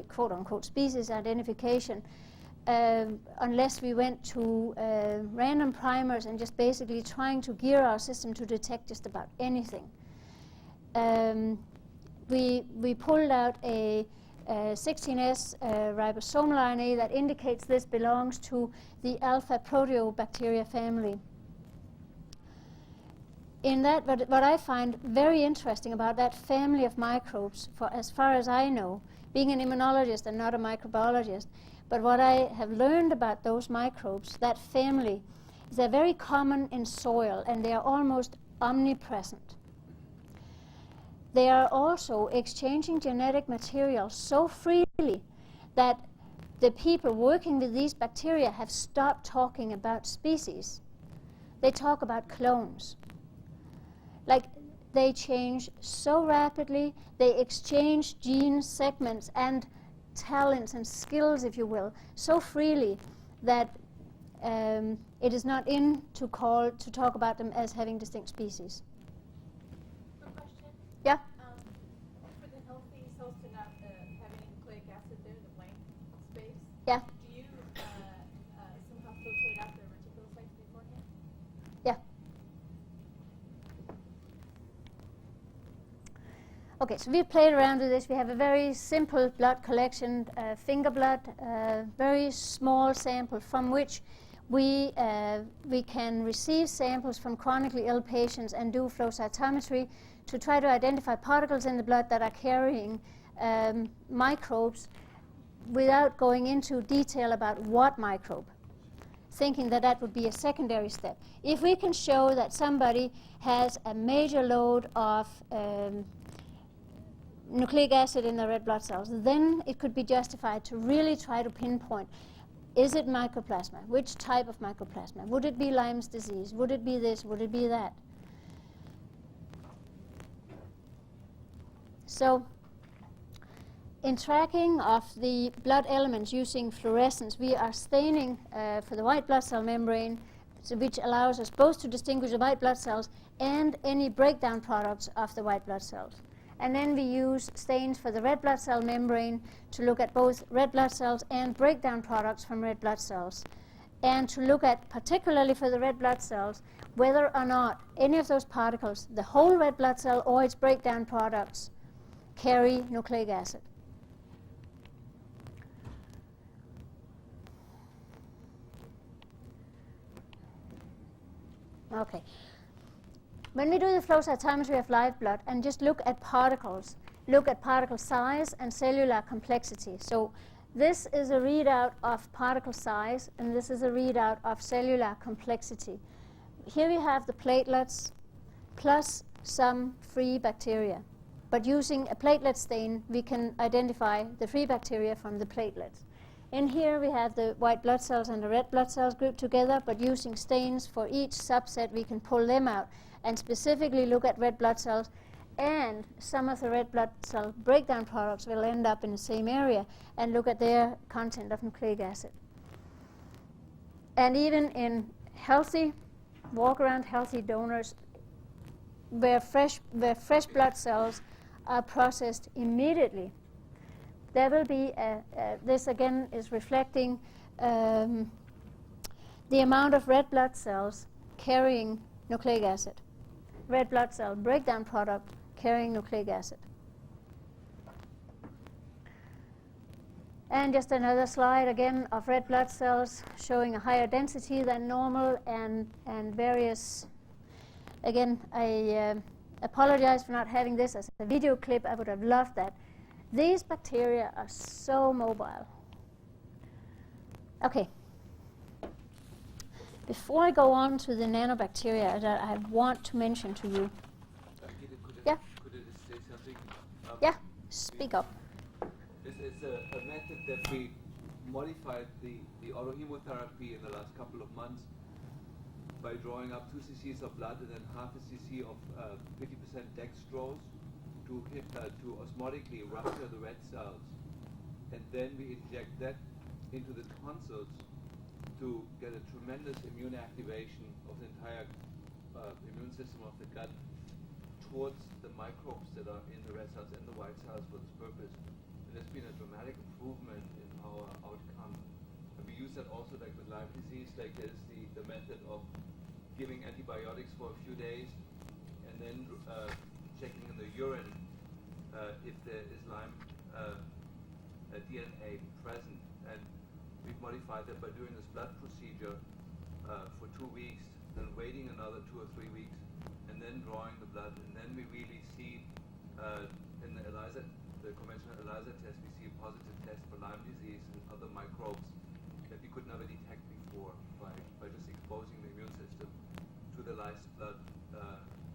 quote-unquote species identification unless we went to random primers and just basically trying to gear our system to detect just about anything. We pulled out a 16S ribosomal RNA that indicates this belongs to the alpha proteobacteria family. In that, what I find very interesting about that family of microbes, for as far as I know, being an immunologist and not a microbiologist, but what I have learned about those microbes, that family, is they're very common in soil and they are almost omnipresent. They are also exchanging genetic material so freely that the people working with these bacteria have stopped talking about species. They talk about clones. Like, they change so rapidly, they exchange gene segments and talents and skills, if you will, so freely that it is not in to talk about them as having distinct species.
Quick question.
Yeah?
For the healthy cells to not have any nucleic acid there, the blank space,
Yeah.
do you somehow filtrate out the reticulocytes beforehand?
Yeah. Okay, so we've played around with this. We have a very simple blood collection, finger blood, very small sample from which we can receive samples from chronically ill patients and do flow cytometry to try to identify particles in the blood that are carrying microbes without going into detail about what microbe, thinking that that would be a secondary step. If we can show that somebody has a major load of nucleic acid in the red blood cells, then it could be justified to really try to pinpoint, is it mycoplasma? Which type of mycoplasma? Would it be Lyme's disease? Would it be this? Would it be that? So, in tracking of the blood elements using fluorescence, we are staining for the white blood cell membrane, which allows us both to distinguish the white blood cells and any breakdown products of the white blood cells. And then we use stains for the red blood cell membrane to look at both red blood cells and breakdown products from red blood cells. and to look at, particularly for the red blood cells, whether or not any of those particles, the whole red blood cell or its breakdown products, carry nucleic acid. Okay. When we do the flow cytometry of live blood and just look at particles, look at particle size and cellular complexity. So this is a readout of particle size, and this is a readout of cellular complexity. Here we have the platelets plus some free bacteria. But using a platelet stain, we can identify the free bacteria from the platelets. In here we have the white blood cells and the red blood cells grouped together, but using stains for each subset, we can pull them out and specifically look at red blood cells, and some of the red blood cell breakdown products will end up in the same area, and look at their content of nucleic acid. And even in healthy, walk-around healthy donors, where fresh blood cells are processed immediately, there will be this again is reflecting the amount of red blood cells carrying nucleic acid. Red blood cell breakdown product carrying nucleic acid. And just another slide again of red blood cells showing a higher density than normal, and various. Again, I apologize for not having this as a video clip. I would have loved that. These bacteria are so mobile. Okay. Before I go on to the nanobacteria that I want to mention to you. Yeah?
Could I just say something?
Yeah, speak up.
This is a method that we modified the autohemotherapy in the last couple of months by drawing up 2 cc's of blood and then half a cc of 50% dextrose to osmotically rupture the red cells. And then we inject that into the tonsils to get a tremendous immune activation of the entire immune system of the gut towards the microbes that are in the red cells and the white cells for this purpose. And there's been a dramatic improvement in our outcome. And we use that also like with Lyme disease, like there's the method of giving antibiotics for a few days and then checking in the urine if there is Lyme DNA present. And we've modified that by doing this blood procedure for 2 weeks, then waiting another 2 or 3 weeks, and then drawing the blood. And then we really see in the ELISA, the conventional ELISA test, we see a positive test for Lyme disease and other microbes that we could never detect before by just exposing the immune system to the lysed blood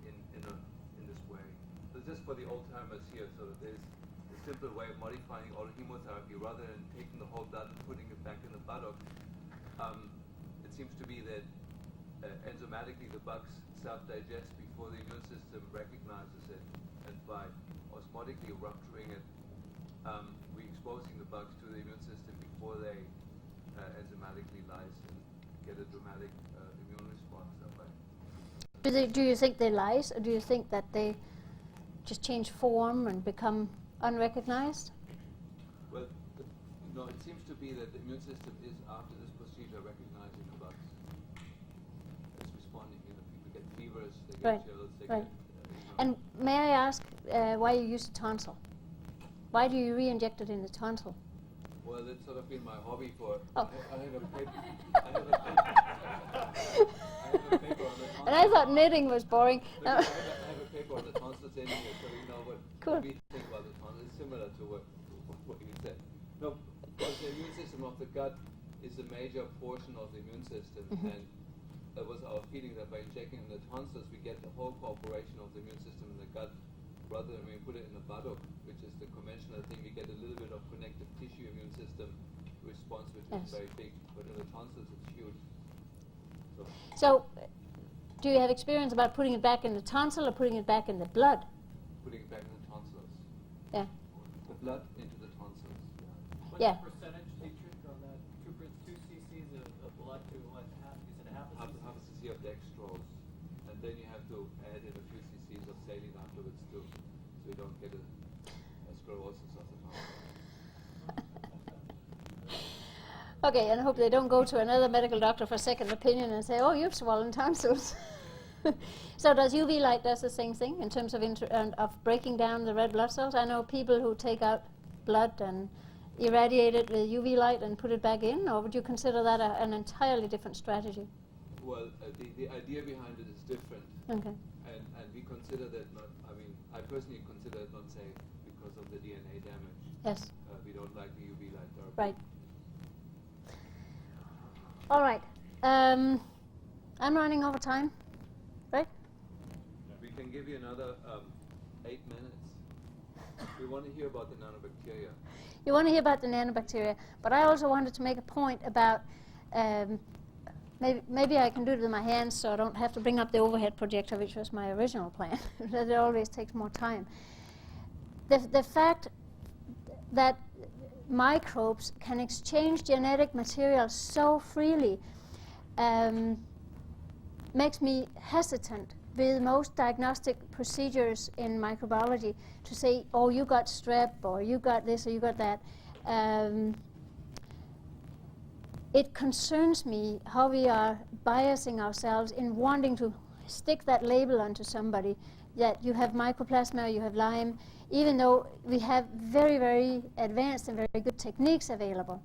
in this way. So just for the old timers here, so that there's a simple way of modifying autohemotherapy rather than taking the whole blood and putting it back in the buttock. It seems to be that enzymatically the bugs self-digest before the immune system recognizes it, and by osmotically rupturing it, we're exposing the bugs to the immune system before they enzymatically lyse and get a dramatic immune response that way.
Do you think they lyse, or do you think that they just change form and become unrecognized?
Well, it seems to be that the immune system is, after this procedure, recognizing the bugs. It's responding. People get fevers, they get chills, they get...
And may I ask why you use a tonsil? Why do you re-inject it in the tonsil?
Well, it's sort of been my hobby for...
Oh.
I have a paper on the tonsil.
And I thought knitting was boring.
I have a paper on the tonsils in here, so you know what we think about the tonsils. It's similar to what you said. No, because the immune system of the gut is a major portion of the immune system, and that was our feeling that by injecting in the tonsils, we get the whole cooperation of the immune system in the gut, rather than when we put it in the buttock, which is the conventional thing. We get a little bit of connective tissue immune system response, which is very big, but in the tonsils, it's huge.
So, do you have experience about putting it back in the tonsil or putting it back in the blood?
Putting it back in the tonsils.
Yeah.
The blood into the tonsils.
What's
Yeah.
the percentage, Dietrich, on that 2 cc's of blood to what, half, you said half a cc?
Half a cc of dextrose, and then you have to add in a few cc's of saline afterwards too, so you don't get a sclerosis of the tonsil.
Okay, and I hope they don't go to another medical doctor for a second opinion and say, oh, you've swollen tonsils. So does UV light does the same thing in terms of of breaking down the red blood cells? I know people who take out blood and irradiate it with UV light and put it back in, or would you consider that an entirely different strategy?
Well, the idea behind it is different.
Okay.
And we consider that not, I mean, I personally consider it not safe because of the DNA damage.
Yes.
We don't like the UV light therapy.
Right. All right. I'm running over time, right?
We can give you another 8 minutes. We want to hear about the nanobacteria.
You want to hear about the nanobacteria, but I also wanted to make a point about, maybe I can do it with my hands so I don't have to bring up the overhead projector, which was my original plan. It always takes more time. The fact that microbes can exchange genetic material so freely makes me hesitant with most diagnostic procedures in microbiology to say, oh, you got strep, or you got this, or you got that. It concerns me how we are biasing ourselves in wanting to stick that label onto somebody that you have mycoplasma, you have Lyme, even though we have very, very advanced and very good techniques available.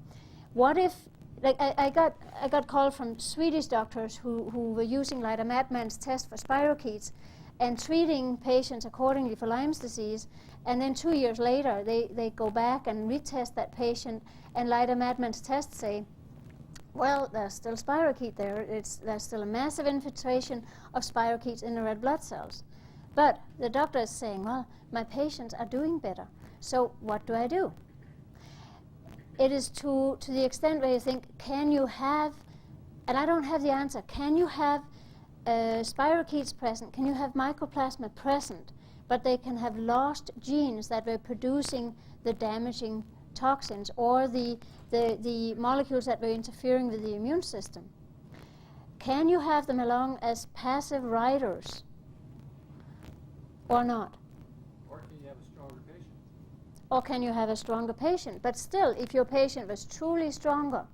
What if, like I got called from Swedish doctors who were using Lyda Madman's test for spirochetes and treating patients accordingly for Lyme's disease, and then 2 years later they go back and retest that patient, and Lyda Madman's tests say, well, there's still spirochete there. There's still a massive infiltration of spirochetes in the red blood cells. But the doctor is saying, well, my patients are doing better, so what do I do? It is to the extent where you think, can you have, and I don't have the answer, can you have spirochetes present, can you have mycoplasma present, but they can have lost genes that were producing the damaging toxins or the molecules that were interfering with the immune system? Can you have them along as passive riders or not?
Or can you have a stronger patient?
Or can you have a stronger patient? But still, if your patient was truly stronger,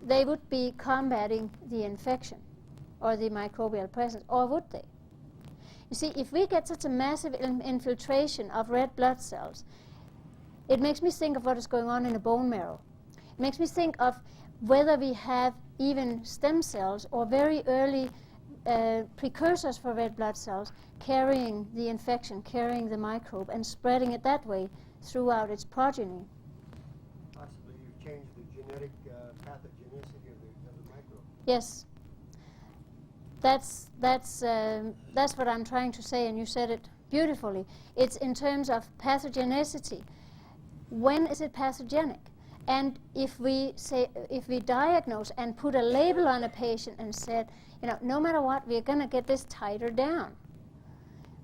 they would be combating the infection or the microbial presence, or would they? You see, if we get such a massive infiltration of red blood cells, it makes me think of what is going on in the bone marrow. It makes me think of whether we have even stem cells or very early precursors for red blood cells carrying the infection, carrying the microbe, and spreading it that way throughout its progeny.
Possibly you've changed the genetic pathogenicity of the microbe.
Yes. That's what I'm trying to say, and you said it beautifully. It's in terms of pathogenicity. When is it pathogenic? And if we diagnose and put a label on a patient and said, no matter what, we're going to get this titer down.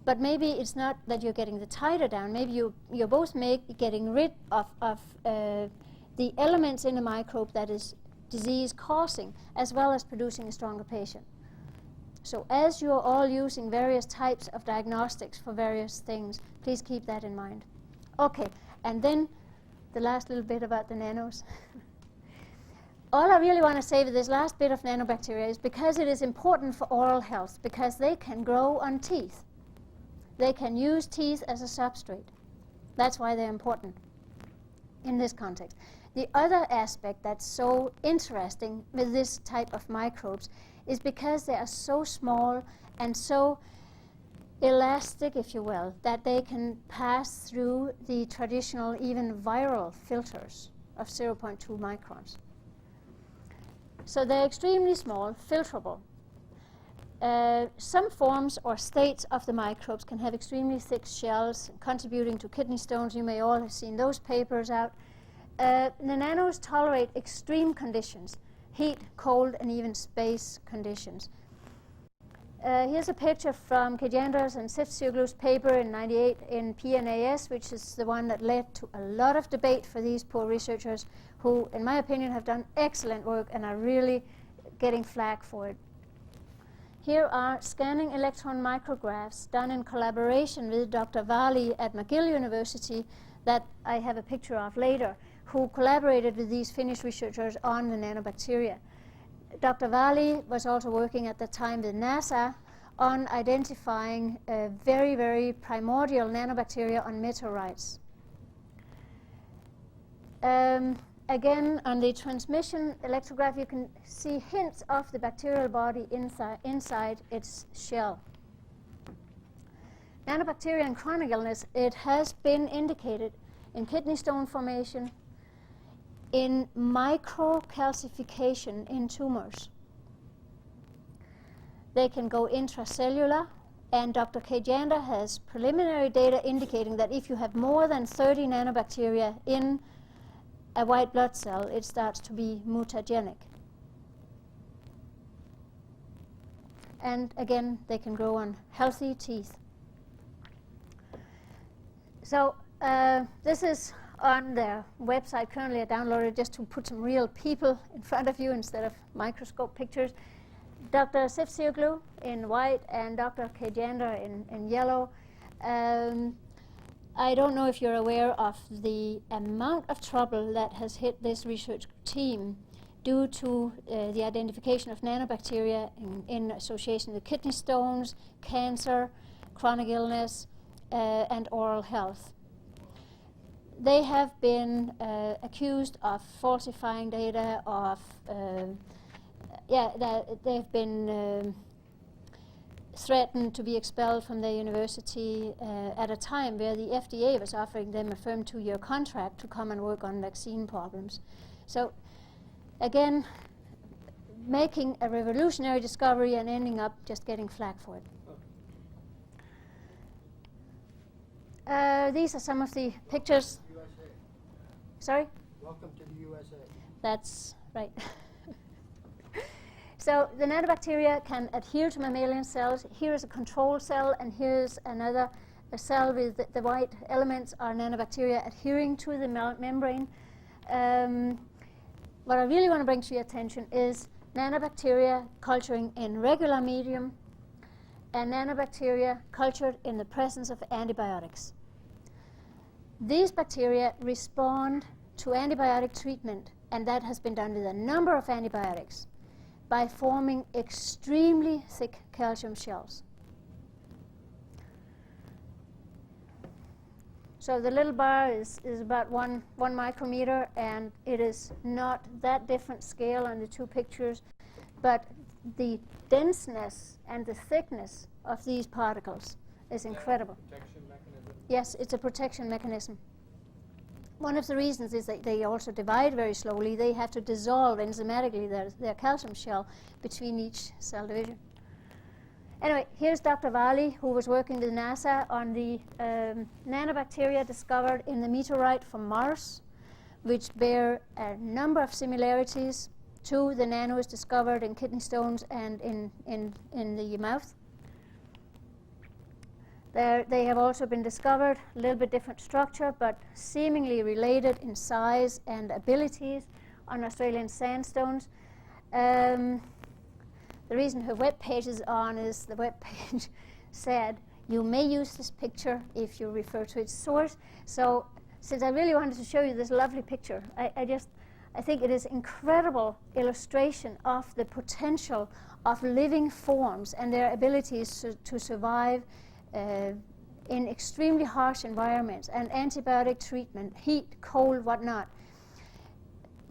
But maybe it's not that you're getting the titer down. Maybe you're both getting rid of the elements in the microbe that is disease-causing, as well as producing a stronger patient. So as you're all using various types of diagnostics for various things, please keep that in mind. Okay, and then the last little bit about the nanos. All I really want to say with this last bit of nanobacteria is because it is important for oral health, because they can grow on teeth. They can use teeth as a substrate. That's why they're important in this context. The other aspect that's so interesting with this type of microbes is because they are so small and so elastic, if you will, that they can pass through the traditional, even viral filters of 0.2 microns. So they're extremely small, filterable. Some forms or states of the microbes can have extremely thick shells, contributing to kidney stones. You may all have seen those papers out. The nanos tolerate extreme conditions, heat, cold, and even space conditions. Here's a picture from Kejandra's and Siftsioglu's paper in '98 in PNAS, which is the one that led to a lot of debate for these poor researchers who, in my opinion, have done excellent work and are really getting flack for it. Here are scanning electron micrographs done in collaboration with Dr. Vali at McGill University that I have a picture of later, who collaborated with these Finnish researchers on the nanobacteria. Dr. Vali was also working at the time with NASA on identifying very, very primordial nanobacteria on meteorites. Again, on the transmission electrograph, you can see hints of the bacterial body inside its shell. Nanobacteria and chronic illness, it has been indicated in kidney stone formation, in microcalcification in tumors. They can go intracellular, and Dr. Gitte Jensen has preliminary data indicating that if you have more than 30 nanobacteria in a white blood cell, it starts to be mutagenic. And again, they can grow on healthy teeth. So this is on their website. Currently I downloaded just to put some real people in front of you instead of microscope pictures. Dr. Sefcioglu in white and Dr. Gitte Jensen in yellow. I don't know if you're aware of the amount of trouble that has hit this research team due to the identification of nanobacteria in association with kidney stones, cancer, chronic illness, and oral health. They have been accused of falsifying data, of they've been threatened to be expelled from their university at a time where the FDA was offering them a firm 2-year contract to come and work on vaccine problems. So again, making a revolutionary discovery and ending up just getting flack for it. These are some of the pictures.
USA.
Sorry?
Welcome to the USA.
That's right. So the nanobacteria can adhere to mammalian cells. Here is a control cell, and here's another cell with the white elements are nanobacteria adhering to the membrane. What I really want to bring to your attention is nanobacteria culturing in regular medium and nanobacteria cultured in the presence of antibiotics. These bacteria respond to antibiotic treatment, and that has been done with a number of antibiotics, by forming extremely thick calcium shells. So the little bar is about one micrometer, and it is not that different scale on the two pictures, but the denseness and the thickness of these particles is incredible.
Protection mechanism?
Yes, it's a protection mechanism. One of the reasons is that they also divide very slowly. They have to dissolve enzymatically their calcium shell between each cell division. Anyway, here's Dr. Vali, who was working with NASA on the nanobacteria discovered in the meteorite from Mars, which bear a number of similarities to the nanos discovered in kidney stones and in the mouth. They have also been discovered, a little bit different structure, but seemingly related in size and abilities on Australian sandstones. The reason her web page is on is the web page said, you may use this picture if you refer to its source. So since I really wanted to show you this lovely picture, I think it is incredible illustration of the potential of living forms and their abilities to survive in extremely harsh environments and antibiotic treatment, heat, cold, whatnot.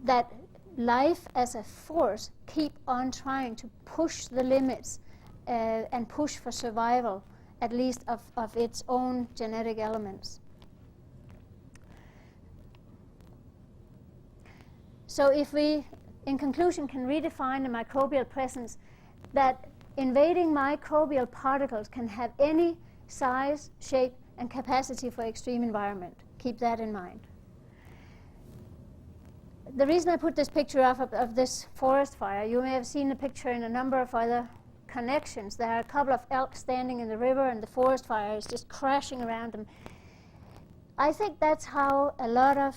That life as a force keep on trying to push the limits and push for survival, at least of its own genetic elements. So if we, in conclusion, can redefine the microbial presence, that invading microbial particles can have any size, shape, and capacity for extreme environment. Keep that in mind. The reason I put this picture up of this forest fire, you may have seen the picture in a number of other connections. There are a couple of elk standing in the river, and the forest fire is just crashing around them. I think that's how a lot of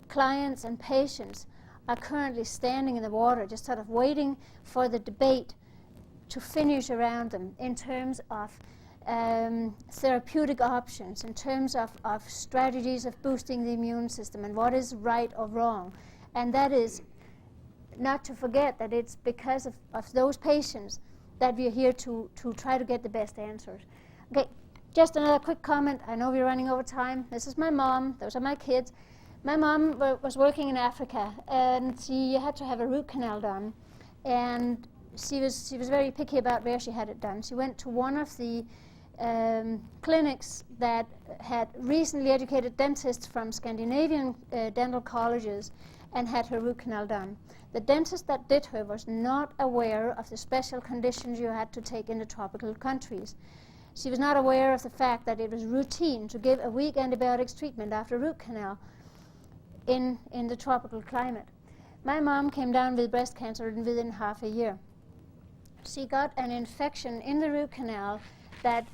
clients and patients are currently standing in the water, just sort of waiting for the debate to finish around them in terms of therapeutic options, in terms of strategies of boosting the immune system and what is right or wrong. And that is not to forget that it's because of those patients that we're here to try to get the best answers. Okay, just another quick comment. I know we're running over time. This is my mom. Those are my kids. My mom was working in Africa, and she had to have a root canal done. And she was very picky about where she had it done. She went to one of the clinics that had recently educated dentists from Scandinavian dental colleges and had her root canal done. The dentist that did her was not aware of the special conditions you had to take in the tropical countries. She was not aware of the fact that it was routine to give a week antibiotics treatment after root canal in the tropical climate. My mom came down with breast cancer within half a year. She got an infection in the root canal that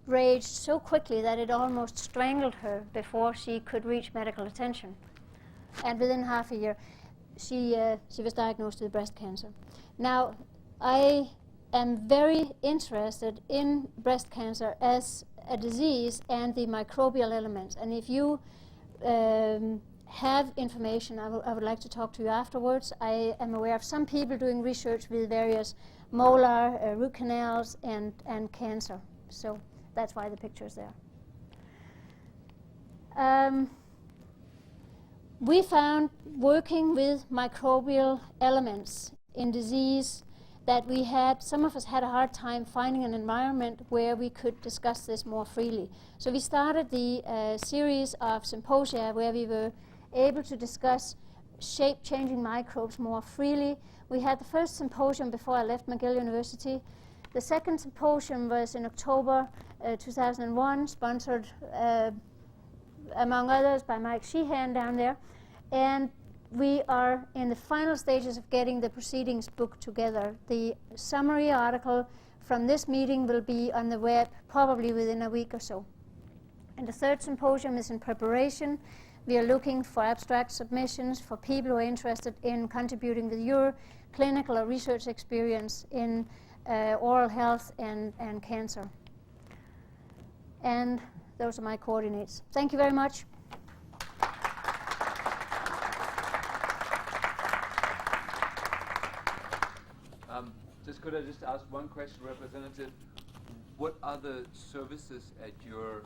raged so quickly that it almost strangled her before she could reach medical attention. And within half a year, she was diagnosed with breast cancer. Now, I am very interested in breast cancer as a disease and the microbial elements. And if you have information, I would like to talk to you afterwards. I am aware of some people doing research with various molar, root canals, and cancer. So that's why the picture is there. We found, working with microbial elements in disease, that some of us had a hard time finding an environment where we could discuss this more freely. So we started the series of symposia where we were able to discuss shape-changing microbes more freely. We had the first symposium before I left McGill University. The second symposium was in October 2001, sponsored among others by Mike Sheehan down there. And we are in the final stages of getting the proceedings book together. The summary article from this meeting will be on the web probably within a week or so. And the third symposium is in preparation. We are looking for abstract submissions for people who are interested in contributing with your clinical or research experience in oral health and cancer. And those are my coordinates. Thank you very much.
Could I just ask one question, Representative? What are the services at your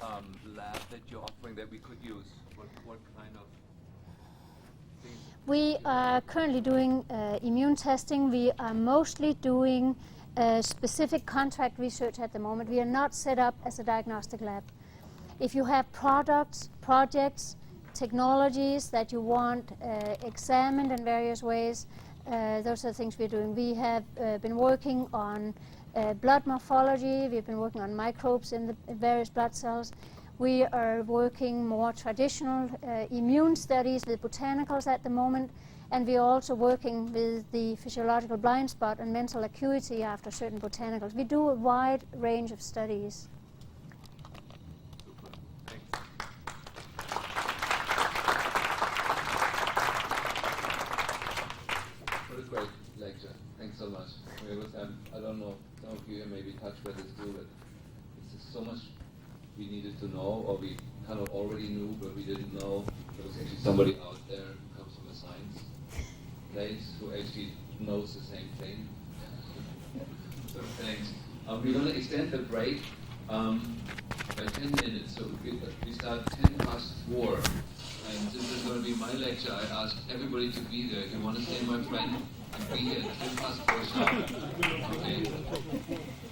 lab that you're offering that we could use? What kind of things?
We are currently doing immune testing. We are mostly doing specific contract research at the moment. We are not set up as a diagnostic lab. If you have products, projects, technologies that you want examined in various ways, those are the things we're doing. We have been working on blood morphology. We've been working on microbes in the various blood cells. We are working more traditional immune studies with botanicals at the moment, and we are also working with the physiological blind spot and mental acuity after certain botanicals. We do a wide range of studies.
Great lecture. Thanks so much. I don't know, some of you maybe touched by this too, but this is so much we needed to know, or we kind of already knew, but we didn't know there was actually somebody out there who comes from a science place who actually knows the same thing. So thanks. We're going to extend the break by 10 minutes, so we start 4:10. And this is going to be my lecture. I asked everybody to be there. If you want to stay, my friend, and be here at 4:10 sharp. Okay.